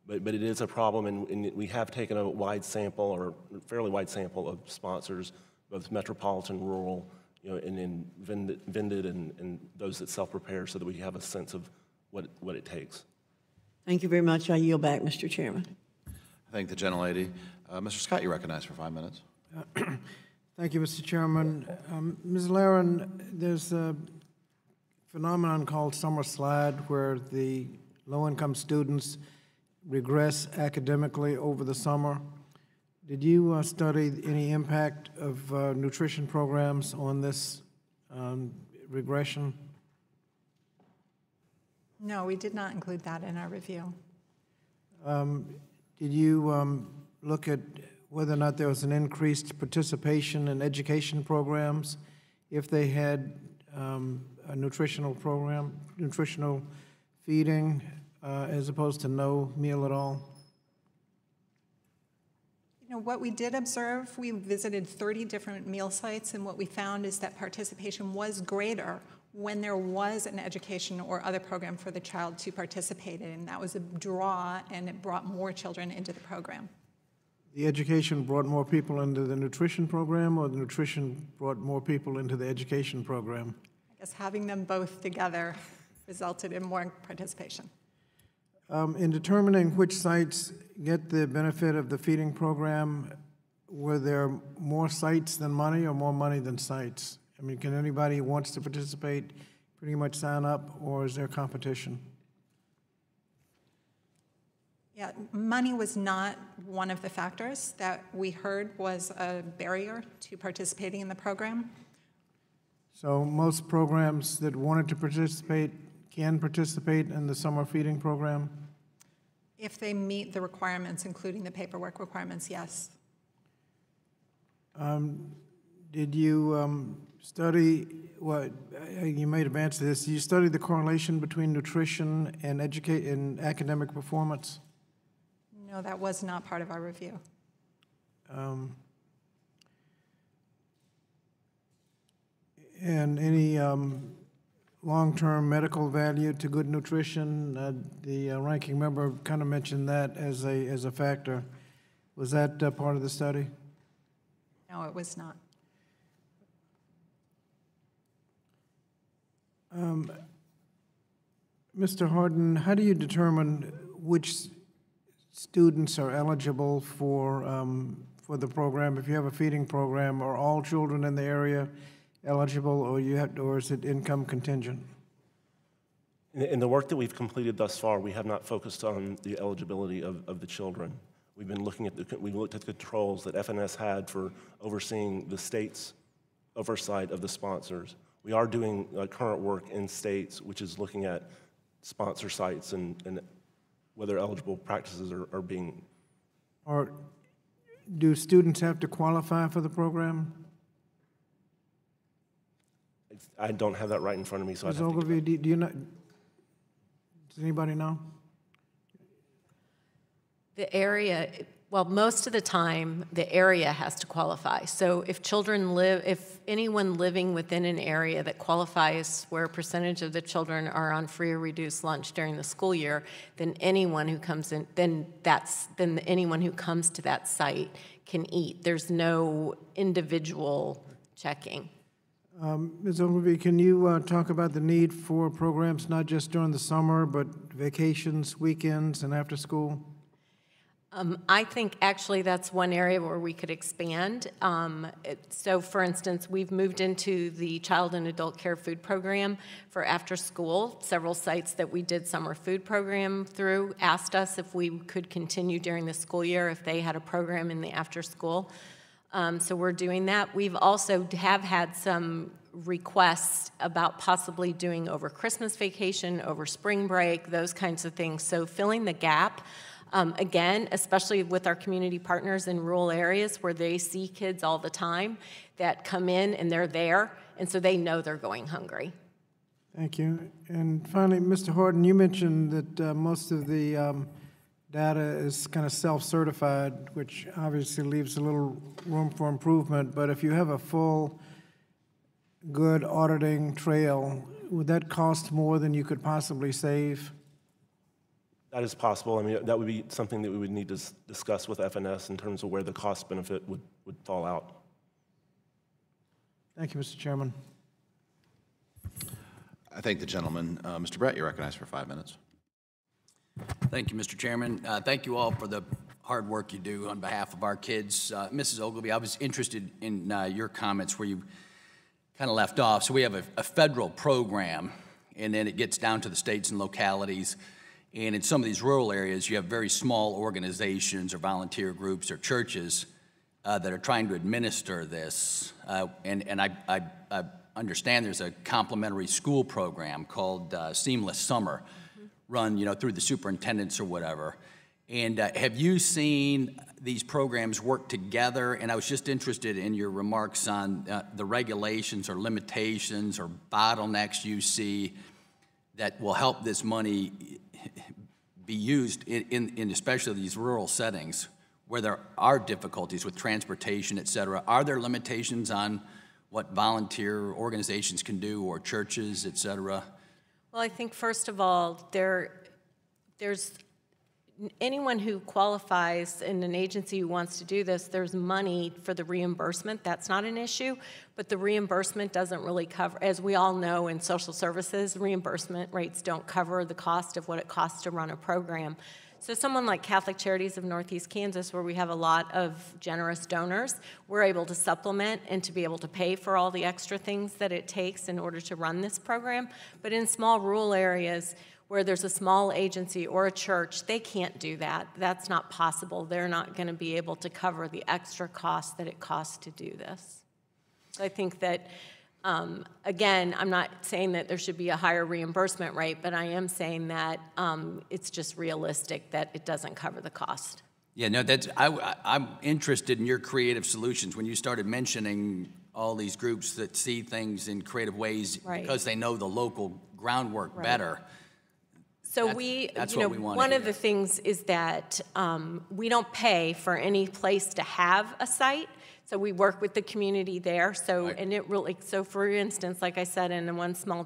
But it is a problem, and we have taken a wide sample, or fairly wide sample, of sponsors, both metropolitan, rural, and vended and those that self-prepare, so that we have a sense of what it takes. Thank you very much. I yield back, Mr. Chairman. I thank the gentlelady. Mr. Scott, you're recognized for 5 minutes. Thank you, Mr. Chairman. Ms. Laren, there's a phenomenon called summer slide, where the low-income students regress academically over the summer. Did you study any impact of nutrition programs on this regression? No, we did not include that in our review. Did you look at whether or not there was an increased participation in education programs if they had a nutritional program, nutritional feeding, as opposed to no meal at all? What we did observe, we visited 30 different meal sites, and what we found is that participation was greater when there was an education or other program for the child to participate in. That was a draw, and it brought more children into the program. The education brought more people into the nutrition program, or the nutrition brought more people into the education program? I guess having them both together resulted in more participation. In determining which sites get the benefit of the feeding program, were there more sites than money, or more money than sites? I mean, can anybody who wants to participate pretty much sign up, or is there competition? Yeah, money was not one of the factors that we heard was a barrier to participating in the program. So most programs that wanted to participate can participate in the summer feeding program? If they meet the requirements, including the paperwork requirements, yes. Did you study, you may have answered this, did you study the correlation between nutrition and academic performance? No, that was not part of our review. And any long-term medical value to good nutrition? The ranking member kind of mentioned that as a factor. Was that part of the study? No, it was not. Mr. Harden, how do you determine which students are eligible for the program? If you have a feeding program, are all children in the area eligible, or is it income contingent? In the work that we've completed thus far, we have not focused on the eligibility of the children. We've been looking at we've looked at the controls that FNS had for overseeing the state's oversight of the sponsors. We are doing current work in states, which is looking at sponsor sites and whether eligible practices are being. Or do students have to qualify for the program? I don't have that right in front of me, so Ms. Ogilvie, do you know? Does anybody know? The area, well, most of the time, the area has to qualify. So if anyone living within an area that qualifies where a percentage of the children are on free or reduced lunch during the school year, then anyone who comes in, then anyone who comes to that site can eat. There's no individual checking. Ms. Ogilvie, can you talk about the need for programs not just during the summer, but vacations, weekends, and after school? I think actually that's one area where we could expand. So for instance, we've moved into the child and adult care food program for after school. Several sites that we did summer food program through asked us if we could continue during the school year if they had a program in the after school. So we're doing that. We've also have had some requests about possibly doing over Christmas vacation, over spring break, those kinds of things. So filling the gap, again, especially with our community partners in rural areas where they see kids all the time that come in and they're there, and so they know they're going hungry. Thank you. And finally, Mr. Horton, you mentioned that most of the data is kind of self-certified, which obviously leaves a little room for improvement. But if you have a full, good auditing trail, would that cost more than you could possibly save? That is possible. I mean, that would be something that we would need to discuss with FNS in terms of where the cost benefit would fall out. Thank you, Mr. Chairman. I thank the gentleman. Mr. Brett, you're recognized for 5 minutes. Thank you, Mr. Chairman. Thank you all for the hard work you do on behalf of our kids. Mrs. Ogilvy, I was interested in your comments where you kind of left off. So we have a federal program, and then it gets down to the states and localities. And in some of these rural areas, you have very small organizations or volunteer groups or churches that are trying to administer this. And I understand there's a complementary school program called Seamless Summer, run through the superintendents or whatever. And have you seen these programs work together? And I was just interested in your remarks on the regulations or limitations or bottlenecks you see that will help this money be used in especially these rural settings where there are difficulties with transportation, et cetera. Are there limitations on what volunteer organizations can do or churches, et cetera? Well, I think first of all, there's anyone who qualifies in an agency who wants to do this, there's money for the reimbursement. That's not an issue, but the reimbursement doesn't really cover, as we all know in social services, reimbursement rates don't cover the cost of what it costs to run a program. So someone like Catholic Charities of Northeast Kansas, where we have a lot of generous donors, we're able to supplement and to be able to pay for all the extra things that it takes in order to run this program. But in small rural areas where there's a small agency or a church, they can't do that. That's not possible. They're not going to be able to cover the extra cost that it costs to do this. So I think that again, I'm not saying that there should be a higher reimbursement rate, but I am saying that it's just realistic that it doesn't cover the cost. Yeah, no, I'm interested in your creative solutions. When you started mentioning all these groups that see things in creative ways because they know the local groundwork better. So that's what we want to one hear. of the things is that we don't pay for any place to have a site. So we work with the community there. So and it really, so for instance, like I said, in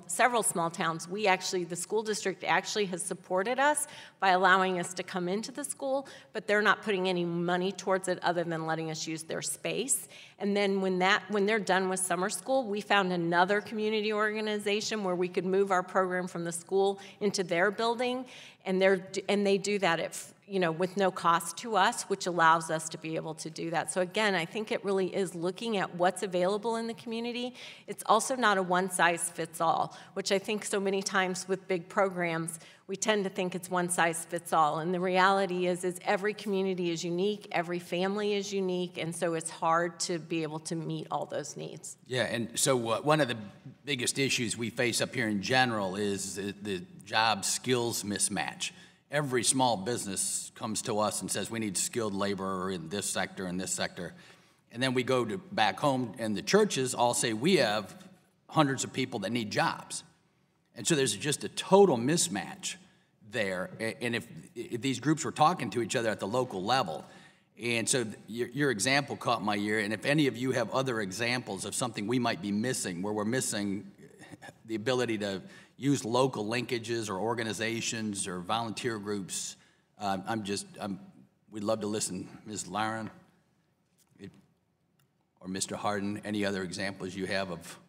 several small towns, the school district actually has supported us by allowing us to come into the school, but they're not putting any money towards it other than letting us use their space. And then when they're done with summer school, we found another community organization where we could move our program from the school into their building, and they do that at with no cost to us, which allows us to be able to do that. So again, I think it really is looking at what's available in the community. It's also not a one-size-fits-all, which I think so many times with big programs, we tend to think it's one-size-fits-all. And the reality is every community is unique, every family is unique, and so it's hard to be able to meet all those needs. Yeah, and so one of the biggest issues we face up here in general is the job skills mismatch. Every small business comes to us and says we need skilled labor in this sector and this sector. And then we go back home and the churches all say we have hundreds of people that need jobs. And so there's just a total mismatch there. And if these groups were talking to each other at the local level, and so your example caught my ear, and if any of you have other examples of something we might be missing, where we're missing the ability to use local linkages or organizations or volunteer groups, we'd love to listen. Ms. Laren or Mr. Harden, any other examples you have of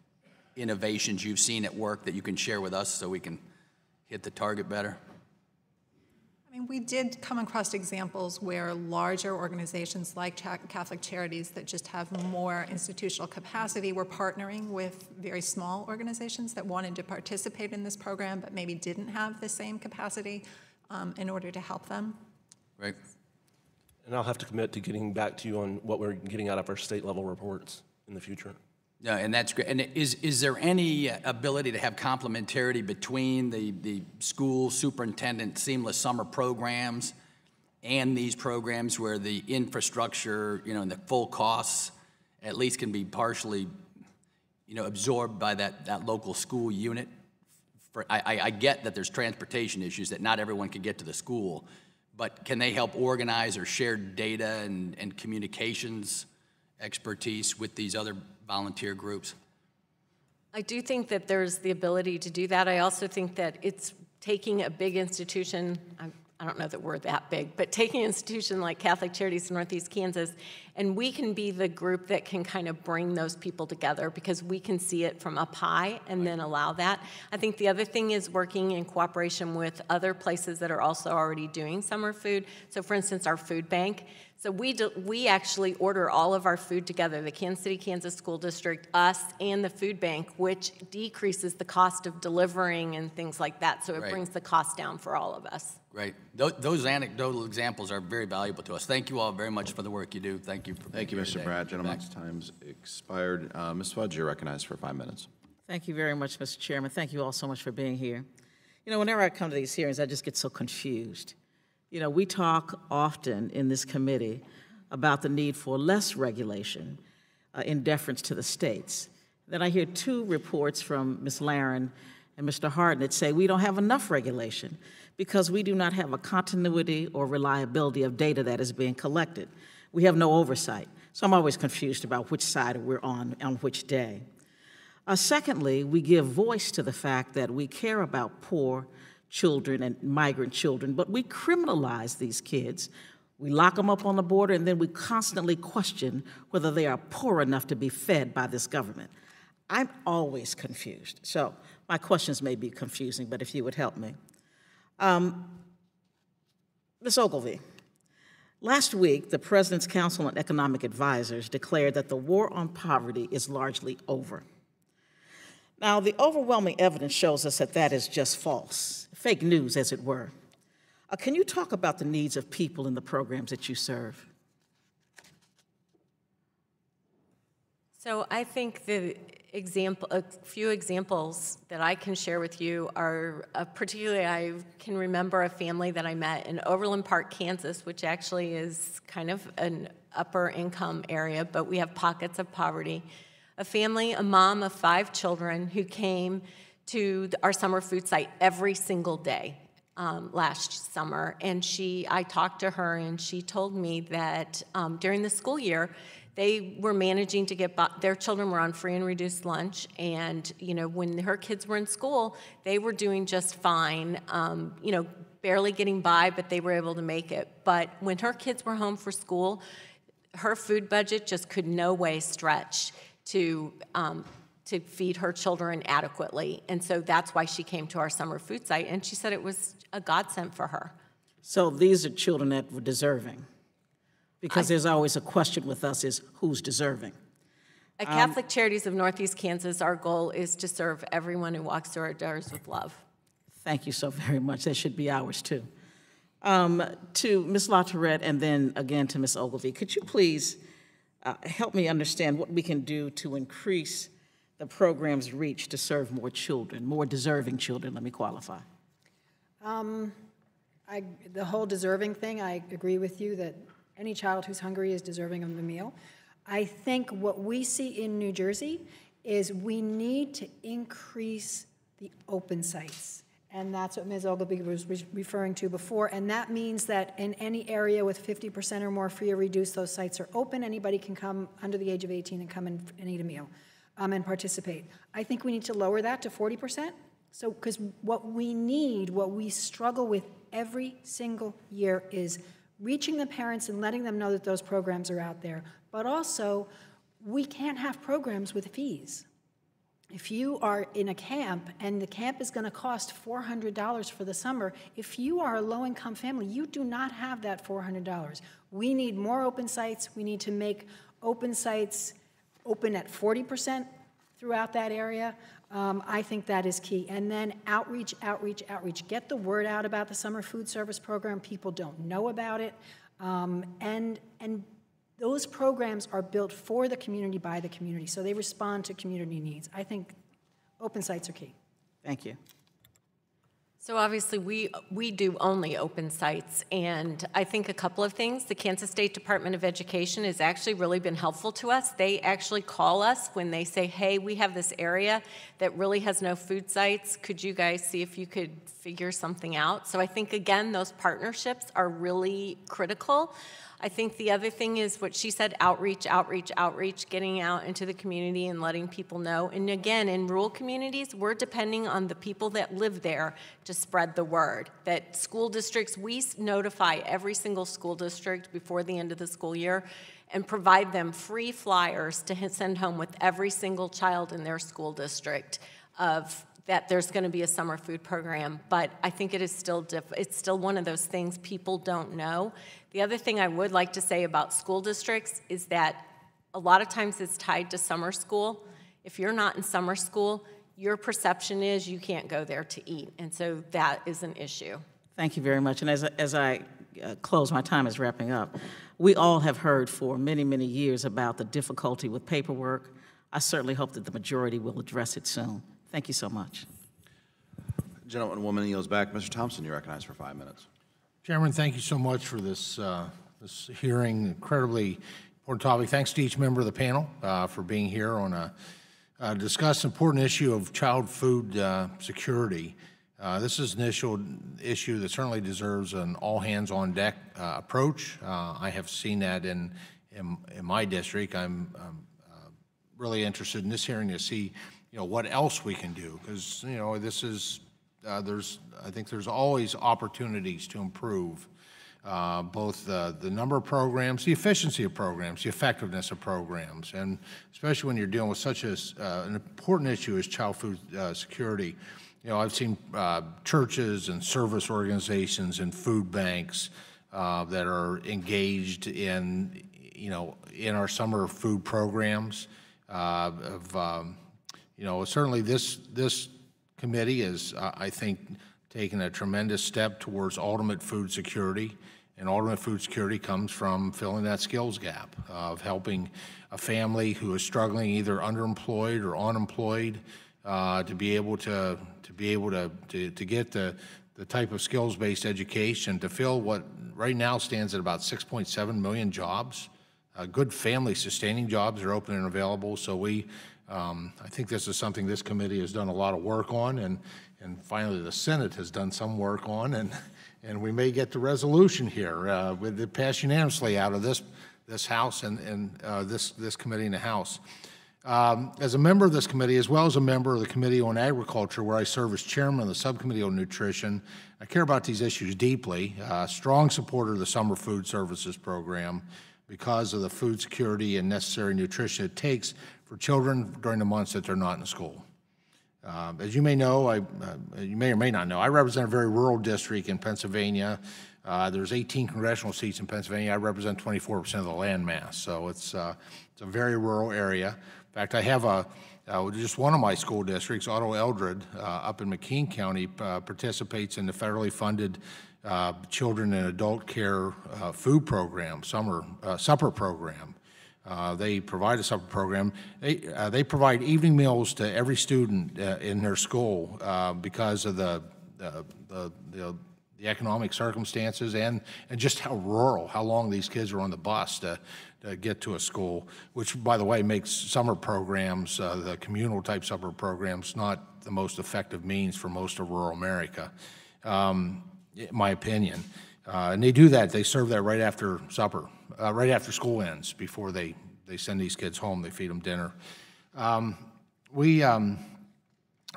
innovations you've seen at work that you can share with us so we can hit the target better? I mean, we did come across examples where larger organizations like Catholic Charities that just have more institutional capacity were partnering with very small organizations that wanted to participate in this program but maybe didn't have the same capacity in order to help them. Right. And I'll have to commit to getting back to you on what we're getting out of our state level reports in the future. Yeah, and that's great. And is there any ability to have complementarity between the school superintendent seamless summer programs and these programs where the infrastructure, and the full costs at least can be partially, absorbed by that local school unit? I get that there's transportation issues, that not everyone can get to the school, but can they help organize or share data and communications expertise with these other volunteer groups? I do think that there's the ability to do that. I also think that it's taking a big institution, I don't know that we're that big, but taking an institution like Catholic Charities in Northeast Kansas, and we can be the group that can kind of bring those people together because we can see it from up high and then allow that. I think the other thing is working in cooperation with other places that are also already doing summer food. So for instance, our food bank. So we actually order all of our food together, the Kansas City, Kansas School District, us, and the food bank, which decreases the cost of delivering and things like that. So it brings the cost down for all of us. Great. Those anecdotal examples are very valuable to us. Thank you all very much for the work you do. Thank you for being here Mr. today. Pratt. Gentlemen's time's expired. Ms. Fudge, you're recognized for 5 minutes. Thank you very much, Mr. Chairman. Thank you all so much for being here. Whenever I come to these hearings, I just get so confused. We talk often in this committee about the need for less regulation in deference to the states. Then I hear two reports from Ms. Laren and Mr. Harden that say we don't have enough regulation because we do not have a continuity or reliability of data that is being collected. We have no oversight. So I'm always confused about which side we're on which day. Secondly, we give voice to the fact that we care about poor children and migrant children, but we criminalize these kids. We lock them up on the border, and then we constantly question whether they are poor enough to be fed by this government. I'm always confused. So my questions may be confusing, but if you would help me. Ms. Ogilvie, last week, the President's Council on Economic Advisors declared that the war on poverty is largely over. Now, the overwhelming evidence shows us that that is just false, fake news, as it were. Can you talk about the needs of people in the programs that you serve? So I think a few examples that I can share with you are, particularly I can remember a family that I met in Overland Park, Kansas, which actually is kind of an upper income area, but we have pockets of poverty. A mom of 5 children who came to our summer food site every single day last summer. And I talked to her, and she told me that during the school year, they were managing to get their children were on free and reduced lunch, and when her kids were in school, they were doing just fine. Barely getting by, but they were able to make it. But when her kids were home for school, her food budget just could no way stretch to feed her children adequately. And so that's why she came to our summer food site, and she said it was a godsend for her. So these are children that were deserving, because there's always a question with us is who's deserving. At Catholic Charities of Northeast Kansas, our goal is to serve everyone who walks through our doors with love. Thank you so very much. That should be ours too. To Ms. LaTourette and then again to Ms. Ogilvie, could you please help me understand what we can do to increase the program's reach to serve more children, more deserving children, let me qualify. The whole deserving thing, I agree with you that any child who's hungry is deserving of a meal. I think what we see in New Jersey is we need to increase the open sites. And that's what Ms. Ogilvie was referring to before. And that means that in any area with 50% or more free or reduced, those sites are open. Anybody can come under the age of 18 and come and eat a meal and participate. I think we need to lower that to 40%. So, because what we struggle with every single year is reaching the parents and letting them know that those programs are out there. But also, we can't have programs with fees. If you are in a camp and the camp is going to cost $400 for the summer, if you are a low-income family, you do not have that $400. We need more open sites. We need to make open sites open at 40% throughout that area. I think that is key. And then outreach, outreach, outreach. Get the word out about the summer food service program. People don't know about it. And Those programs are built for the community, by the community, so they respond to community needs. I think open sites are key. Thank you. So obviously, we do only open sites, and I think a couple of things. The Kansas State Department of Education has actually really been helpful to us. They actually call us when they say, hey, we have this area that really has no food sites. Could you guys see if you could figure something out? So I think, again, those partnerships are really critical. I think the other thing is what she said, outreach, outreach, outreach, getting out into the community and letting people know. And again, in rural communities, we're depending on the people that live there to spread the word. That school districts, we notify every single school district before the end of the school year and provide them free flyers to send home with every single child in their school district of that there's going to be a summer food program, but I think it is still it's still one of those things people don't know. The other thing I would like to say about school districts is that a lot of times it's tied to summer school. If you're not in summer school, your perception is you can't go there to eat, and so that is an issue. Thank you very much. And as I close, my time is wrapping up. We all have heard for many, many years about the difficulty with paperwork. I certainly hope that the majority will address it soon. Thank you so much. Gentleman, woman yields back. Mr. Thompson, you're recognized for 5 minutes. Chairman, thank you so much for this this hearing. Incredibly important topic. Thanks to each member of the panel for being here on discuss important issue of child food security. This is an issue that certainly deserves an all-hands-on-deck approach. I have seen that in my district. I'm really interested in this hearing to see what else we can do, because this is I think there's always opportunities to improve both the number of programs, the efficiency of programs, the effectiveness of programs, and especially when you're dealing with such an important issue as child food security. I've seen churches and service organizations and food banks that are engaged in our summer food programs. Certainly this committee is, I think, taken a tremendous step towards ultimate food security, and ultimate food security comes from filling that skills gap of helping a family who is struggling, either underemployed or unemployed, to be able to get the type of skills-based education to fill what right now stands at about 6.7 million jobs. Good family-sustaining jobs are open and available, so I think this is something this committee has done a lot of work on, and finally the Senate has done some work on, and we may get the resolution here with it passed unanimously out of this House and this committee in the House. As a member of this committee, as well as a member of the Committee on Agriculture, where I serve as chairman of the Subcommittee on Nutrition, I care about these issues deeply. Strong supporter of the Summer Food Services Program because of the food security and necessary nutrition it takes for children during the months that they're not in school. As you may know, you may or may not know, I represent a very rural district in Pennsylvania. There's 18 congressional seats in Pennsylvania. I represent 24% of the land mass, so it's a very rural area. In fact, I have just one of my school districts, Otto Eldred, up in McKean County, participates in the federally funded children and adult care food program, supper program. They provide a supper program. They provide evening meals to every student in their school because of the economic circumstances and just how rural, how long these kids are on the bus to get to a school, which, by the way, makes summer programs, the communal type summer programs, not the most effective means for most of rural America, in my opinion. And they do that. They serve that right after supper, right after school ends, before they send these kids home. They feed them dinner.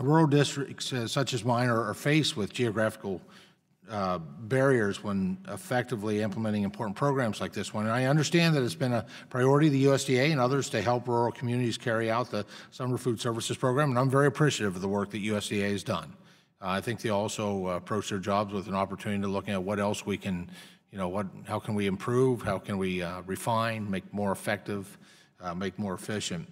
Rural districts such as mine are faced with geographical barriers when effectively implementing important programs like this one. And I understand that it's been a priority of the USDA and others to help rural communities carry out the Summer Food Services Program, and I'm very appreciative of the work that USDA has done. I think they also approach their jobs with an opportunity to look at what else we can, how can we improve, how can we refine, make more effective, make more efficient.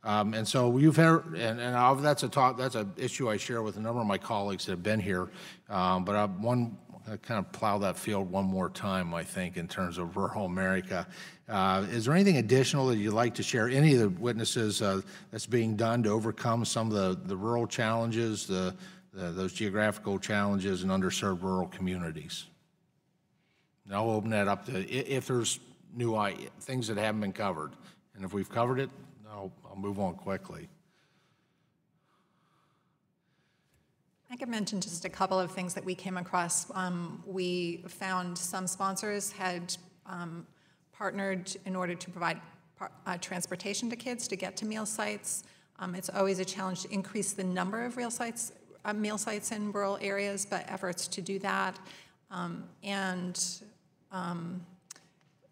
And so you've heard, and that's an issue I share with a number of my colleagues that have been here. But one kind of plow that field one more time, I think, in terms of rural America. Is there anything additional that you'd like to share? Any of the witnesses that's being done to overcome some of the rural challenges, those geographical challenges in underserved rural communities? And I'll open that up to if there's new things that haven't been covered. And if we've covered it, I'll move on quickly. I could mention just a couple of things that we came across. We found some sponsors had partnered in order to provide transportation to kids to get to meal sites. It's always a challenge to increase the number of meal sites in rural areas, but efforts to do that.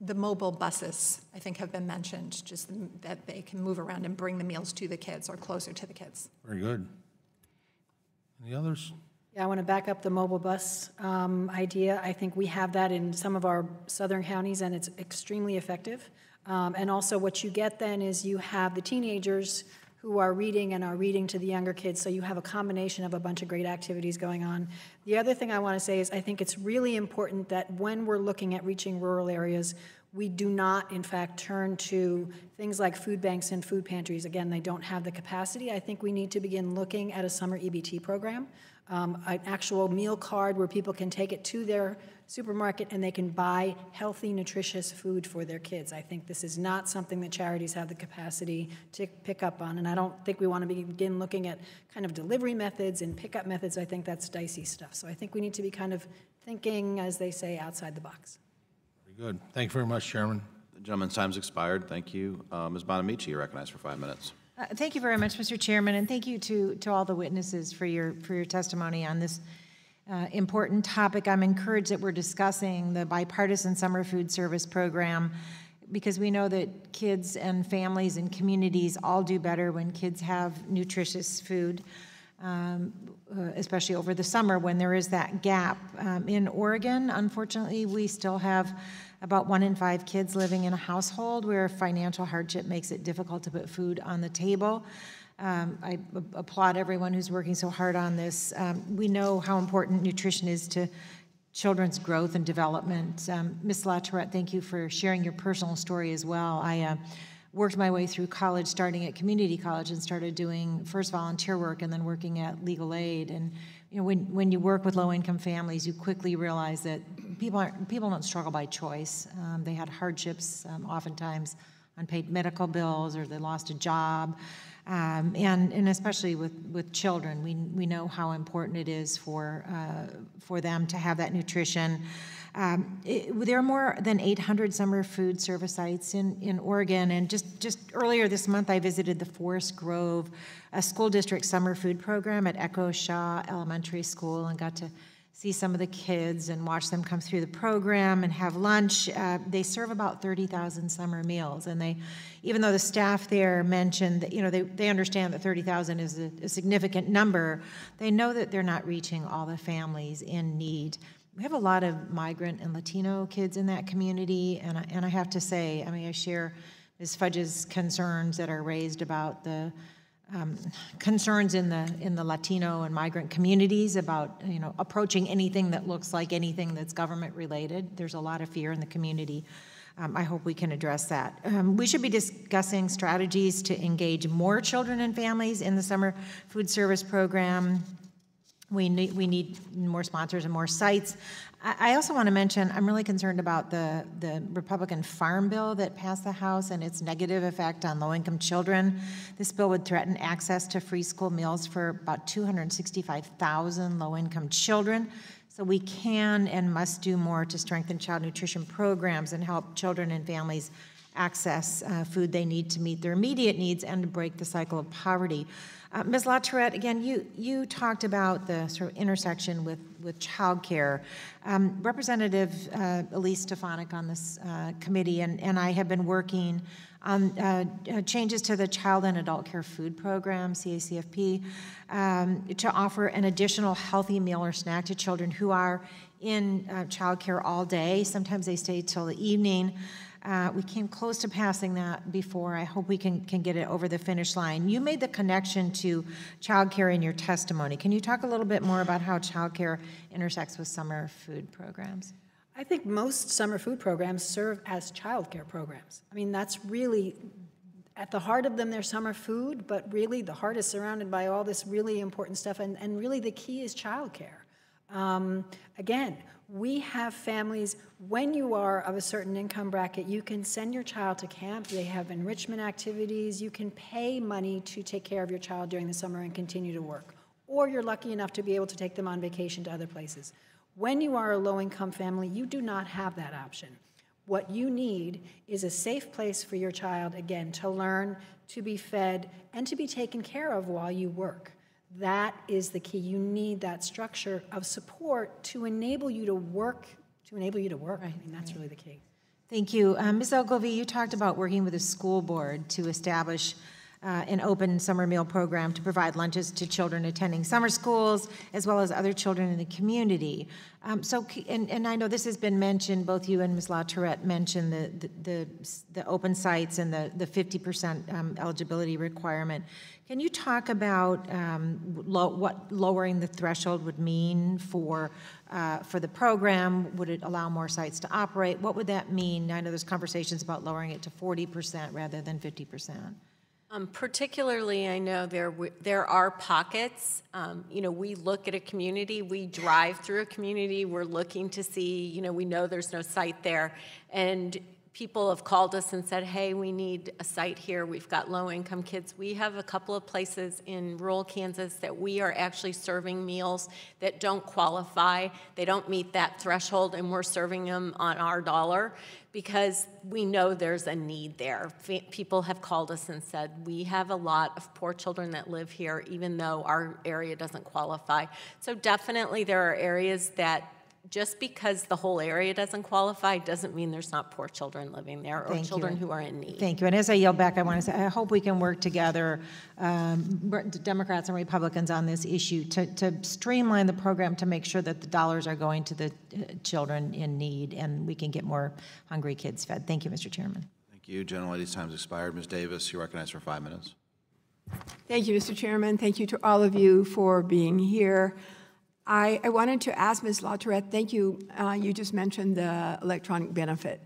The mobile buses, I think, have been mentioned, just that they can move around and bring the meals to the kids or closer to the kids. Very good. Any others? Yeah, I want to back up the mobile bus idea. I think we have that in some of our southern counties, and it's extremely effective. And also what you get then is you have the teenagers who are reading and are reading to the younger kids, so you have a combination of a bunch of great activities going on. The other thing I want to say is I think it's really important that when we're looking at reaching rural areas, we do not, in fact, turn to things like food banks and food pantries. Again, they don't have the capacity. I think we need to begin looking at a summer EBT program, an actual meal card where people can take it to their supermarket and they can buy healthy, nutritious food for their kids. I think this is not something that charities have the capacity to pick up on, and I don't think we want to begin looking at kind of delivery methods and pickup methods. I think that's dicey stuff. So I think we need to be kind of thinking, as they say, outside the box. Very good. Thank you very much, Chairman. The gentleman's time's expired. Thank you. Ms. Bonamici, you're recognized for 5 minutes. Thank you very much, Mr. Chairman, and thank you to all the witnesses for your testimony on this important topic. I'm encouraged that we're discussing the bipartisan summer food service program because we know that kids and families and communities all do better when kids have nutritious food, especially over the summer when there is that gap. In Oregon, unfortunately, we still have about 1 in 5 kids living in a household where financial hardship makes it difficult to put food on the table. I applaud everyone who's working so hard on this. We know how important nutrition is to children's growth and development. Ms. LaTourette, thank you for sharing your personal story as well. I worked my way through college, starting at community college, and started doing first volunteer work and then working at legal aid. And you know, when you work with low-income families, you quickly realize that people don't struggle by choice. They had hardships, oftentimes unpaid medical bills, or they lost a job. And especially with children, we know how important it is for them to have that nutrition. There are more than 800 summer food service sites in Oregon, and just earlier this month I visited the Forest Grove School District Summer Food Program at Echo Shaw Elementary School and got to see some of the kids and watch them come through the program and have lunch. They serve about 30,000 summer meals, and even though the staff there mentioned that, you know, they understand that 30,000 is a significant number, they know that they're not reaching all the families in need. We have a lot of migrant and Latino kids in that community, and I have to say, I mean, I share Ms. Fudge's concerns that are raised about the concerns in the Latino and migrant communities about, you know, approaching anything that looks like anything that's government related. There's a lot of fear in the community. I hope we can address that. We should be discussing strategies to engage more children and families in the summer food service program. We need more sponsors and more sites. I also want to mention, I'm really concerned about the Republican Farm Bill that passed the House and its negative effect on low-income children. This bill would threaten access to free school meals for about 265,000 low-income children. So we can and must do more to strengthen child nutrition programs and help children and families access food they need to meet their immediate needs and to break the cycle of poverty. Ms. LaTourette, again, you talked about the sort of intersection with child care. Representative Elise Stefanik on this committee and I have been working on changes to the Child and Adult Care Food Program, CACFP, to offer an additional healthy meal or snack to children who are in child care all day. Sometimes they stay till the evening. We came close to passing that before. I hope we can get it over the finish line. You made the connection to childcare in your testimony. Can you talk a little bit more about how childcare intersects with summer food programs? I think most summer food programs serve as childcare programs. I mean, that's really, at the heart of them, they're summer food, but really the heart is surrounded by all this really important stuff, and really the key is childcare. Again, we have families, when you are of a certain income bracket, you can send your child to camp, they have enrichment activities, you can pay money to take care of your child during the summer and continue to work. Or you're lucky enough to be able to take them on vacation to other places. When you are a low-income family, you do not have that option. What you need is a safe place for your child, again, to learn, to be fed, and to be taken care of while you work. That is the key. You need that structure of support to enable you to work, Right. I mean, that's really the key. Thank you. Ms. Ogilvie, you talked about working with a school board to establish an open summer meal program to provide lunches to children attending summer schools, as well as other children in the community. And I know this has been mentioned, both you and Ms. LaTourette mentioned the open sites and the 50% eligibility requirement. Can you talk about what lowering the threshold would mean for the program? Would it allow more sites to operate? What would that mean? I know there's conversations about lowering it to 40% rather than 50%. Particularly, I know there are pockets. We look at a community, we drive through a community, we're looking to see, we know there's no site there, and people have called us and said, hey, we need a site here. We've got low-income kids. We have a couple of places in rural Kansas that we are actually serving meals that don't qualify. They don't meet that threshold, and we're serving them on our dollar because we know there's a need there. People have called us and said, we have a lot of poor children that live here, even though our area doesn't qualify. So definitely there are areas that just because the whole area doesn't qualify doesn't mean there's not poor children living there or children who are in need. Thank you. And as I yield back, I want to say I hope we can work together, Democrats and Republicans, on this issue to streamline the program to make sure that the dollars are going to the children in need and we can get more hungry kids fed. Thank you, Mr. Chairman. Thank you. Gentlelady's time's expired. Ms. Davis, you're recognized for 5 minutes. Thank you, Mr. Chairman. Thank you to all of you for being here. I wanted to ask Ms. LaTourette, thank you. You just mentioned the electronic benefit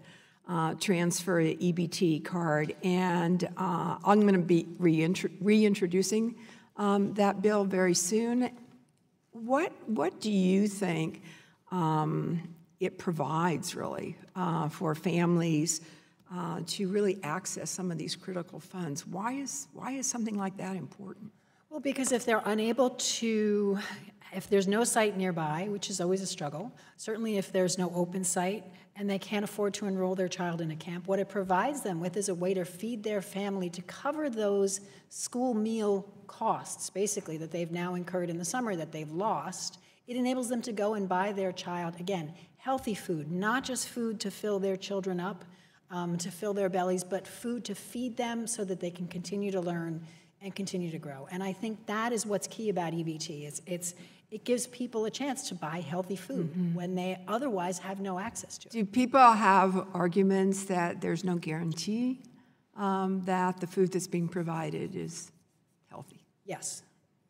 transfer EBT card, and I'm going to be reintroducing that bill very soon. What do you think it provides, really, for families to really access some of these critical funds? Why is something like that important? Well, because if they're unable to, if there's no site nearby, which is always a struggle, certainly if there's no open site and they can't afford to enroll their child in a camp, what it provides them with is a way to feed their family to cover those school meal costs, basically, that they've now incurred in the summer that they've lost. It enables them to go and buy their child, again, healthy food, not just food to fill their children up, to fill their bellies, but food to feed them so that they can continue to learn and continue to grow. And I think that is what's key about EBT. It gives people a chance to buy healthy food when they otherwise have no access to it. Do people have arguments that there's no guarantee that the food that's being provided is healthy? Yes.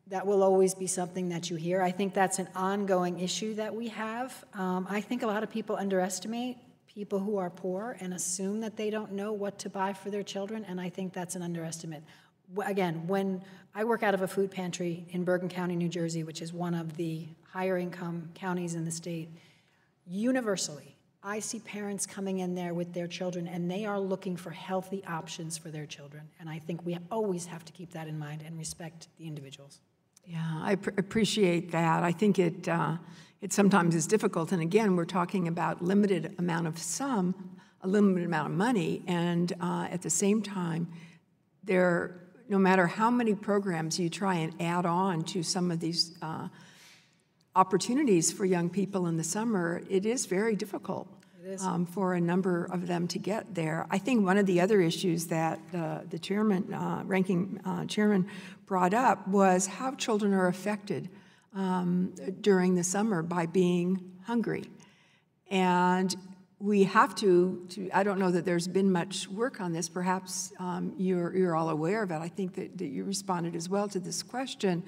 That will always be something that you hear. I think that's an ongoing issue that we have. I think a lot of people underestimate people who are poor and assume that they don't know what to buy for their children, and I think that's an underestimate. Again, when I work out of a food pantry in Bergen County, New Jersey, which is one of the higher income counties in the state, universally, I see parents coming in there with their children and they are looking for healthy options for their children. And I think we always have to keep that in mind and respect the individuals. Yeah, I appreciate that. I think it sometimes is difficult. And again, we're talking about limited amount of a limited amount of money. And at the same time, no matter how many programs you try and add on to some of these opportunities for young people in the summer, it is very difficult for a number of them to get there. I think one of the other issues that the chairman, ranking chairman, brought up was how children are affected during the summer by being hungry. And we have to, I don't know that there's been much work on this. Perhaps you're all aware of it. I think that you responded as well to this question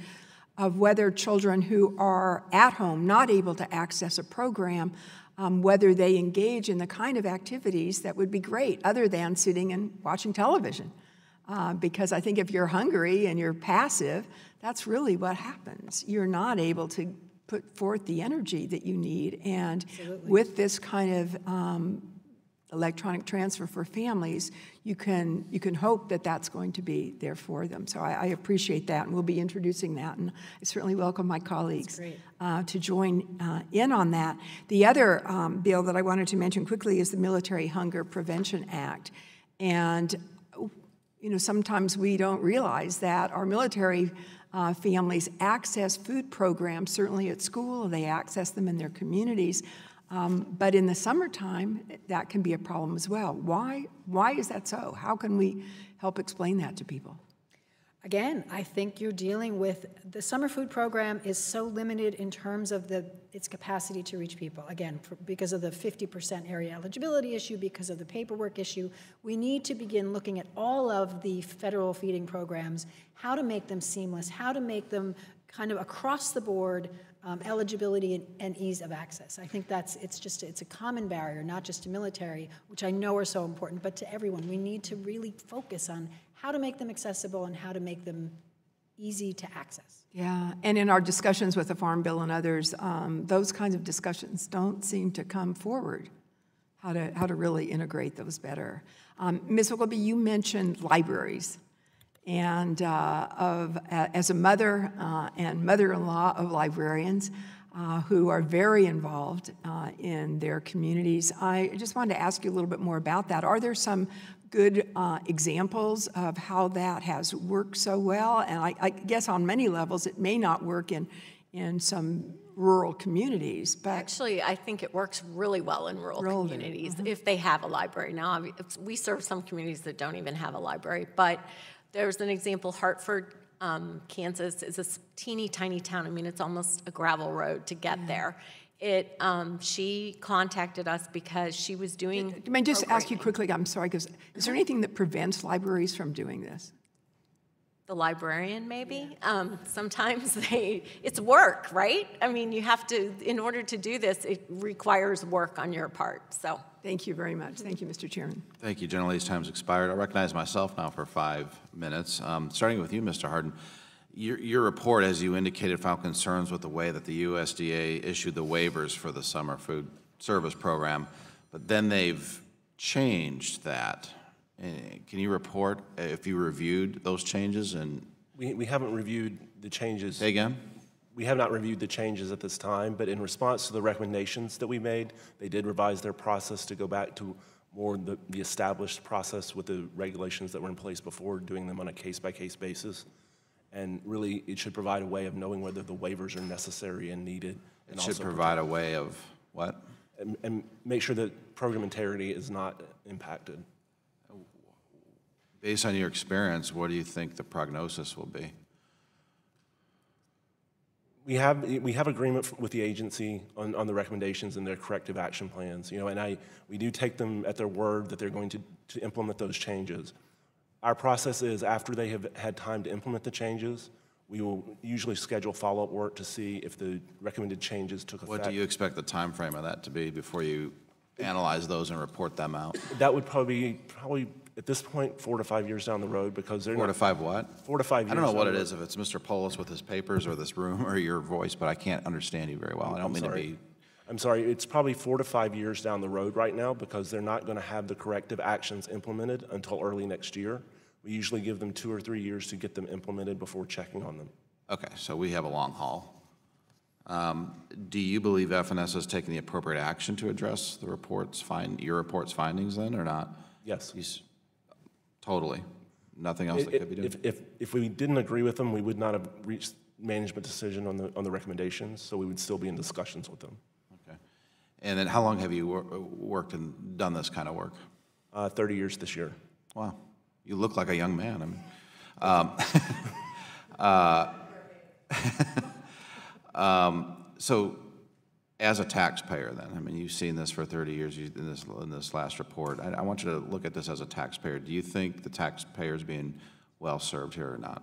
of whether children who are at home, not able to access a program, whether they engage in the kind of activities that would be great other than sitting and watching television. Because I think if you're hungry and you're passive, that's really what happens. You're not able to put forth the energy that you need. And Absolutely. with this kind of electronic transfer for families, you can hope that that's going to be there for them. So I appreciate that, and we'll be introducing that, and I certainly welcome my colleagues to join in on that. The other bill that I wanted to mention quickly is the Military Hunger Prevention Act. And sometimes we don't realize that our military families access food programs, certainly at school, they access them in their communities, but in the summertime, that can be a problem as well. Why is that so? How can we help explain that to people? Again, I think you're dealing with, the summer food program is so limited in terms of its capacity to reach people. Again, because of the 50% area eligibility issue, because of the paperwork issue, we need to begin looking at all of the federal feeding programs, how to make them seamless, how to make them kind of across the board eligibility and ease of access. I think it's a common barrier, not just to military, which I know are so important, but to everyone. We need to really focus on how to make them accessible and how to make them easy to access. Yeah, and in our discussions with the Farm Bill and others, those kinds of discussions don't seem to come forward, how to really integrate those better. Ms. Ogilvie, you mentioned libraries. And as a mother and mother-in-law of librarians who are very involved in their communities, I just wanted to ask you a little bit more about that. Are there some good examples of how that has worked so well? And I guess on many levels it may not work in some rural communities, but actually I think it works really well in rural communities if they have a library. Now we serve some communities that don't even have a library, but there's an example. Hartford, Kansas is a teeny tiny town. I mean, it's almost a gravel road to get there. She contacted us because she was doing. May I just ask you quickly? I'm sorry, because is there anything that prevents libraries from doing this? The librarian, maybe. Sometimes it's work, right? I mean, you have to, in order to do this, it requires work on your part. So. Thank you very much. Thank you, Mr. Chairman. Thank you. Generally, time's expired. I recognize myself now for 5 minutes. Starting with you, Mr. Harden. Your report, as you indicated, found concerns with the way that the USDA issued the waivers for the summer food service program, but then they've changed that. Can you report if you reviewed those changes? And we haven't reviewed the changes. Say again? We have not reviewed the changes at this time, but in response to the recommendations that we made, they did revise their process to go back to more the established process with the regulations that were in place before, doing them on a case-by-case basis. And really, it should provide a way of knowing whether the waivers are necessary and needed. And it should provide a way of what? And make sure that program integrity is not impacted. Based on your experience, what do you think the prognosis will be? We have agreement with the agency on the recommendations and their corrective action plans, and we do take them at their word that they're going to implement those changes. Our process is after they have had time to implement the changes, we will usually schedule follow-up work to see if the recommended changes took effect. What do you expect the time frame of that to be before you analyze those and report them out? That would probably at this point 4 to 5 years down the road, because they're 4 to 5 what? 4 to 5 years. I don't know what it is, if it's Mr. Polis with his papers or this room or your voice, but I can't understand you very well. I don't mean to be. I'm sorry, it's probably 4 to 5 years down the road right now, because they're not going to have the corrective actions implemented until early next year. We usually give them 2 or 3 years to get them implemented before checking on them. Okay, so we have a long haul. Do you believe FNS has taken the appropriate action to address the your report's findings then, or not? Yes. Totally. Nothing else that could be done? If we didn't agree with them, we would not have reached management decision on the recommendations, so we would still be in discussions with them. Okay. And then how long have you worked and done this kind of work? 30 years this year. Wow. You look like a young man. So As a taxpayer, then, I mean, you've seen this for 30 years in this last report. I want you to look at this as a taxpayer. Do you think the taxpayer is being well served here or not?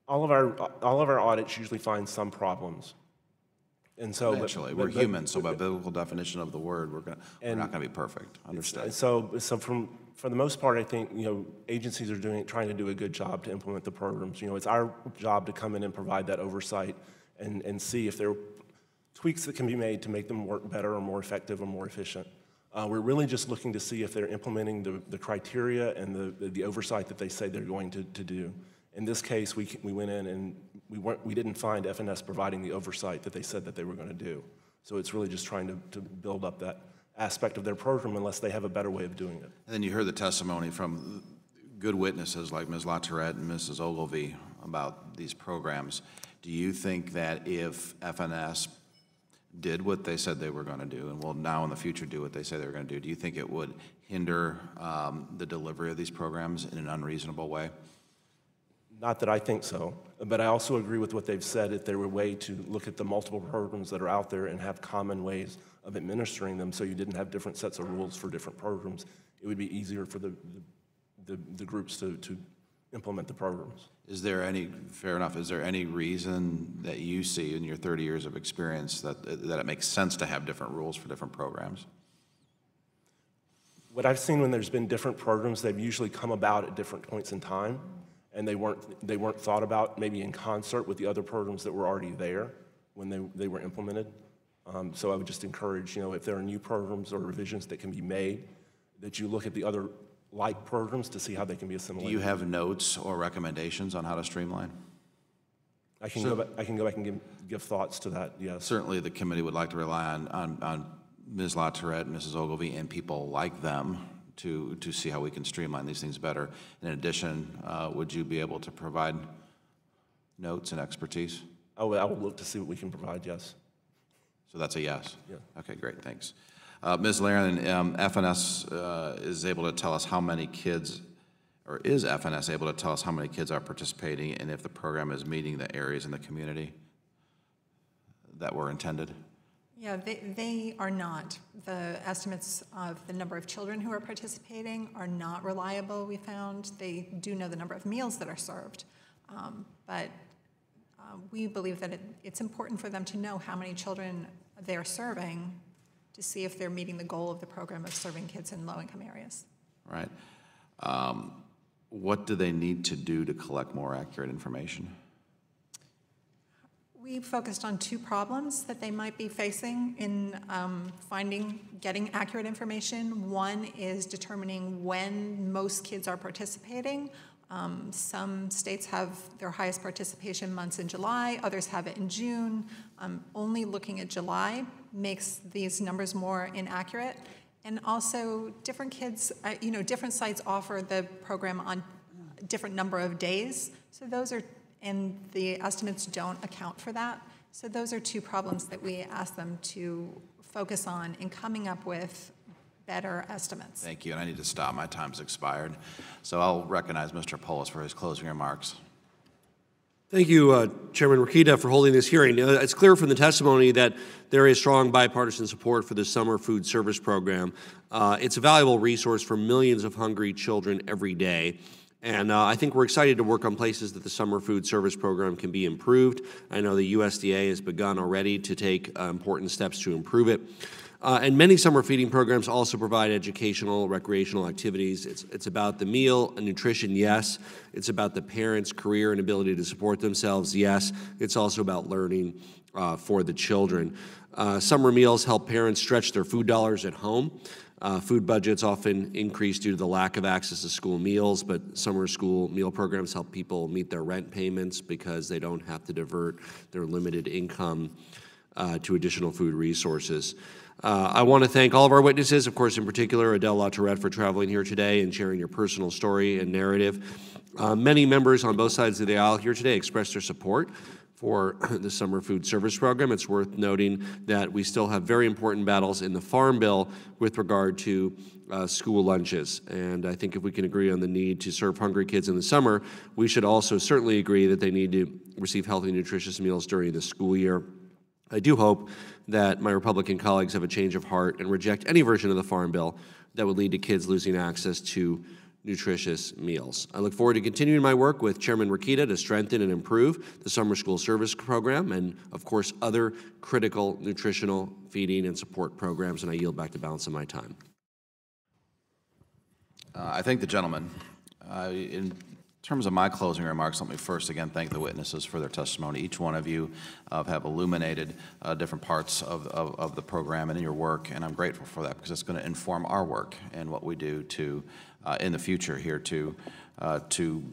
All of our audits usually find some problems, and so eventually we're human. So by biblical definition of the word, we're not going to be perfect. Understand? So for the most part, I think agencies are trying to do a good job to implement the programs. It's our job to come in and provide that oversight and see if there are tweaks that can be made to make them work better or more effective or more efficient. We're really just looking to see if they're implementing the criteria and the oversight that they say they're going to do. In this case, we went in and we didn't find FNS providing the oversight that they said that they were going to do. So it's really just trying to build up that aspect of their program unless they have a better way of doing it. And then you heard the testimony from good witnesses like Ms. LaTourette and Mrs. Ogilvie about these programs. Do you think that if FNS did what they said they were going to do and will now in the future do what they say they were going to do you think it would hinder the delivery of these programs in an unreasonable way? Not that I think so, but I also agree with what they've said, if there were a way to look at the multiple programs that are out there and have common ways of administering them so you didn't have different sets of rules for different programs, it would be easier for the groups to implement the programs. Is there any, fair enough, is there any reason that you see in your 30 years of experience that it makes sense to have different rules for different programs? What I've seen when there's been different programs, they've usually come about at different points in time, and they weren't thought about maybe in concert with the other programs that were already there when they were implemented. So I would just encourage, if there are new programs or revisions that can be made, that you look at the other like programs to see how they can be assimilated. Do you have notes or recommendations on how to streamline? I can go back and give thoughts to that, yes. Certainly the committee would like to rely on Ms. LaTourette, Mrs. Ogilvie, and people like them to see how we can streamline these things better. In addition, would you be able to provide notes and expertise? I will look to see what we can provide, yes. So that's a yes? Yeah. Okay, great, thanks. Ms. Laren, FNS is able to tell us how many kids, or is FNS able to tell us how many kids are participating and if the program is meeting the areas in the community that were intended? Yeah, they are not. The estimates of the number of children who are participating are not reliable, we found. They do know the number of meals that are served, but we believe that it's important for them to know how many children they're serving to see if they're meeting the goal of the program of serving kids in low-income areas. Right. What do they need to do to collect more accurate information? We focused on two problems that they might be facing in getting accurate information. One is determining when most kids are participating. Some states have their highest participation months in July, others have it in June. Only looking at July makes these numbers more inaccurate. And also different kids, different sites offer the program on a different number of days. So those are, and the estimates don't account for that. So those are two problems that we ask them to focus on in coming up with better estimates. Thank you, and I need to stop. My time's expired. So I'll recognize Mr. Polis for his closing remarks. Thank you, Chairman Rokita, for holding this hearing. It's clear from the testimony that there is strong bipartisan support for the summer food service program. It's a valuable resource for millions of hungry children every day. And I think we're excited to work on places that the summer food service program can be improved. I know the USDA has begun already to take important steps to improve it. And many summer feeding programs also provide educational, recreational activities. It's about the meal and nutrition, yes. It's about the parents' career and ability to support themselves, yes. It's also about learning for the children. Summer meals help parents stretch their food dollars at home. Food budgets often increase due to the lack of access to school meals, but summer school meal programs help people meet their rent payments because they don't have to divert their limited income to additional food resources. I want to thank all of our witnesses, of course, in particular, Adele LaTourette, for traveling here today and sharing your personal story and narrative. Many members on both sides of the aisle here today expressed their support for the summer food service program. It's worth noting that we still have very important battles in the Farm Bill with regard to school lunches. And I think if we can agree on the need to serve hungry kids in the summer, we should also certainly agree that they need to receive healthy, nutritious meals during the school year. I do hope that my Republican colleagues have a change of heart and reject any version of the Farm Bill that would lead to kids losing access to nutritious meals. I look forward to continuing my work with Chairman Rokita to strengthen and improve the summer school service program and, of course, other critical nutritional feeding and support programs, and I yield back the balance of my time. I thank the gentleman. In terms of my closing remarks, let me first again thank the witnesses for their testimony. Each one of you have illuminated different parts of the program and in your work, and I'm grateful for that because it's going to inform our work and what we do to in the future here to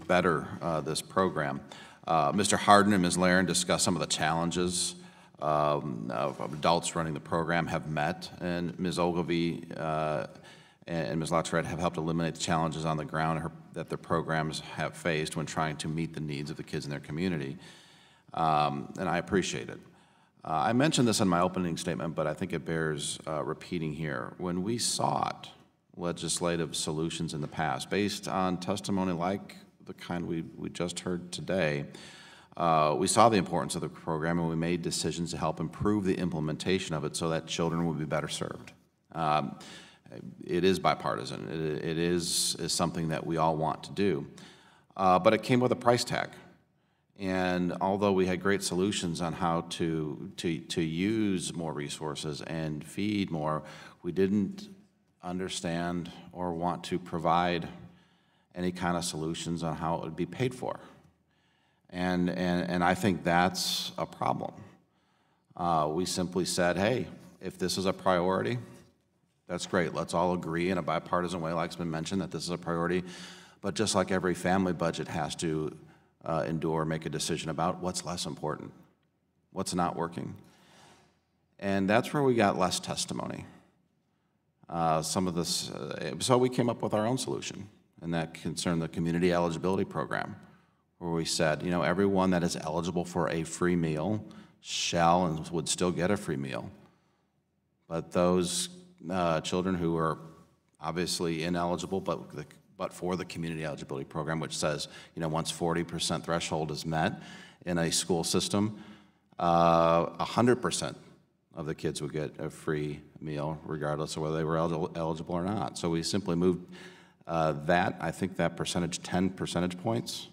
better this program. Mr. Harden and Ms. Laren discussed some of the challenges of adults running the program have met, and Ms. Ogilvie and Ms. Lautred have helped eliminate the challenges on the ground that the programs have faced when trying to meet the needs of the kids in their community, and I appreciate it. I mentioned this in my opening statement, but I think it bears repeating here. When we sought legislative solutions in the past, based on testimony like the kind we just heard today, we saw the importance of the program and we made decisions to help improve the implementation of it so that children would be better served. It is bipartisan. It is something that we all want to do. But it came with a price tag. And although we had great solutions on how to use more resources and feed more, we didn't understand or want to provide any kind of solutions on how it would be paid for. And I think that's a problem. We simply said, hey, if this is a priority, that's great. Let's all agree in a bipartisan way, like it's been mentioned, that this is a priority. But just like every family budget has to make a decision about what's less important, what's not working. And that's where we got less testimony. Some of this, so we came up with our own solution, and that concerned the community eligibility program, where we said, you know, everyone that is eligible for a free meal shall and would still get a free meal. But those children who are obviously ineligible, but for the community eligibility program, which says, you know, once 40% threshold is met in a school system, 100% of the kids would get a free meal, regardless of whether they were eligible or not. So we simply moved I think that percentage, 10 percentage points,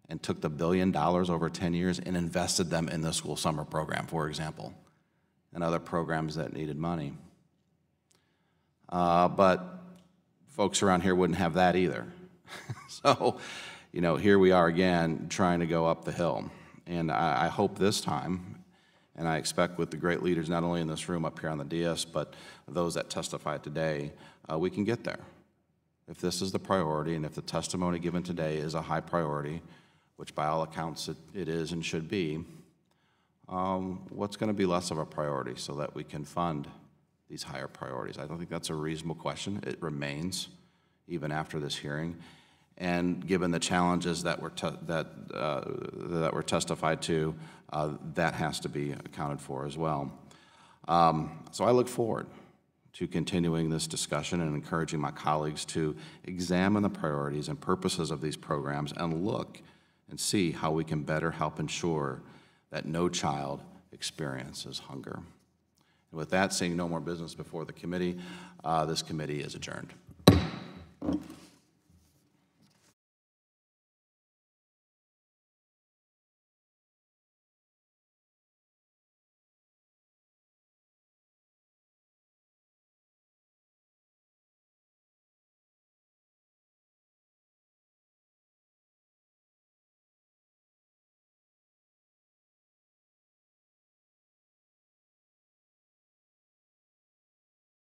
and took the $1 billion over 10 years and invested them in the school summer program, for example, and other programs that needed money. But folks around here wouldn't have that either. So, you know, here we are again trying to go up the hill. And I hope this time, and I expect with the great leaders, not only in this room up here on the dais, but those that testify today, we can get there. If this is the priority, and if the testimony given today is a high priority, which by all accounts it is and should be, what's going to be less of a priority so that we can fund these higher priorities? I don't think that's a reasonable question. It remains, even after this hearing. And given the challenges that were testified to, that has to be accounted for as well. So I look forward to continuing this discussion and encouraging my colleagues to examine the priorities and purposes of these programs and look and see how we can better help ensure that no child experiences hunger. And with that, seeing no more business before the committee, this committee is adjourned.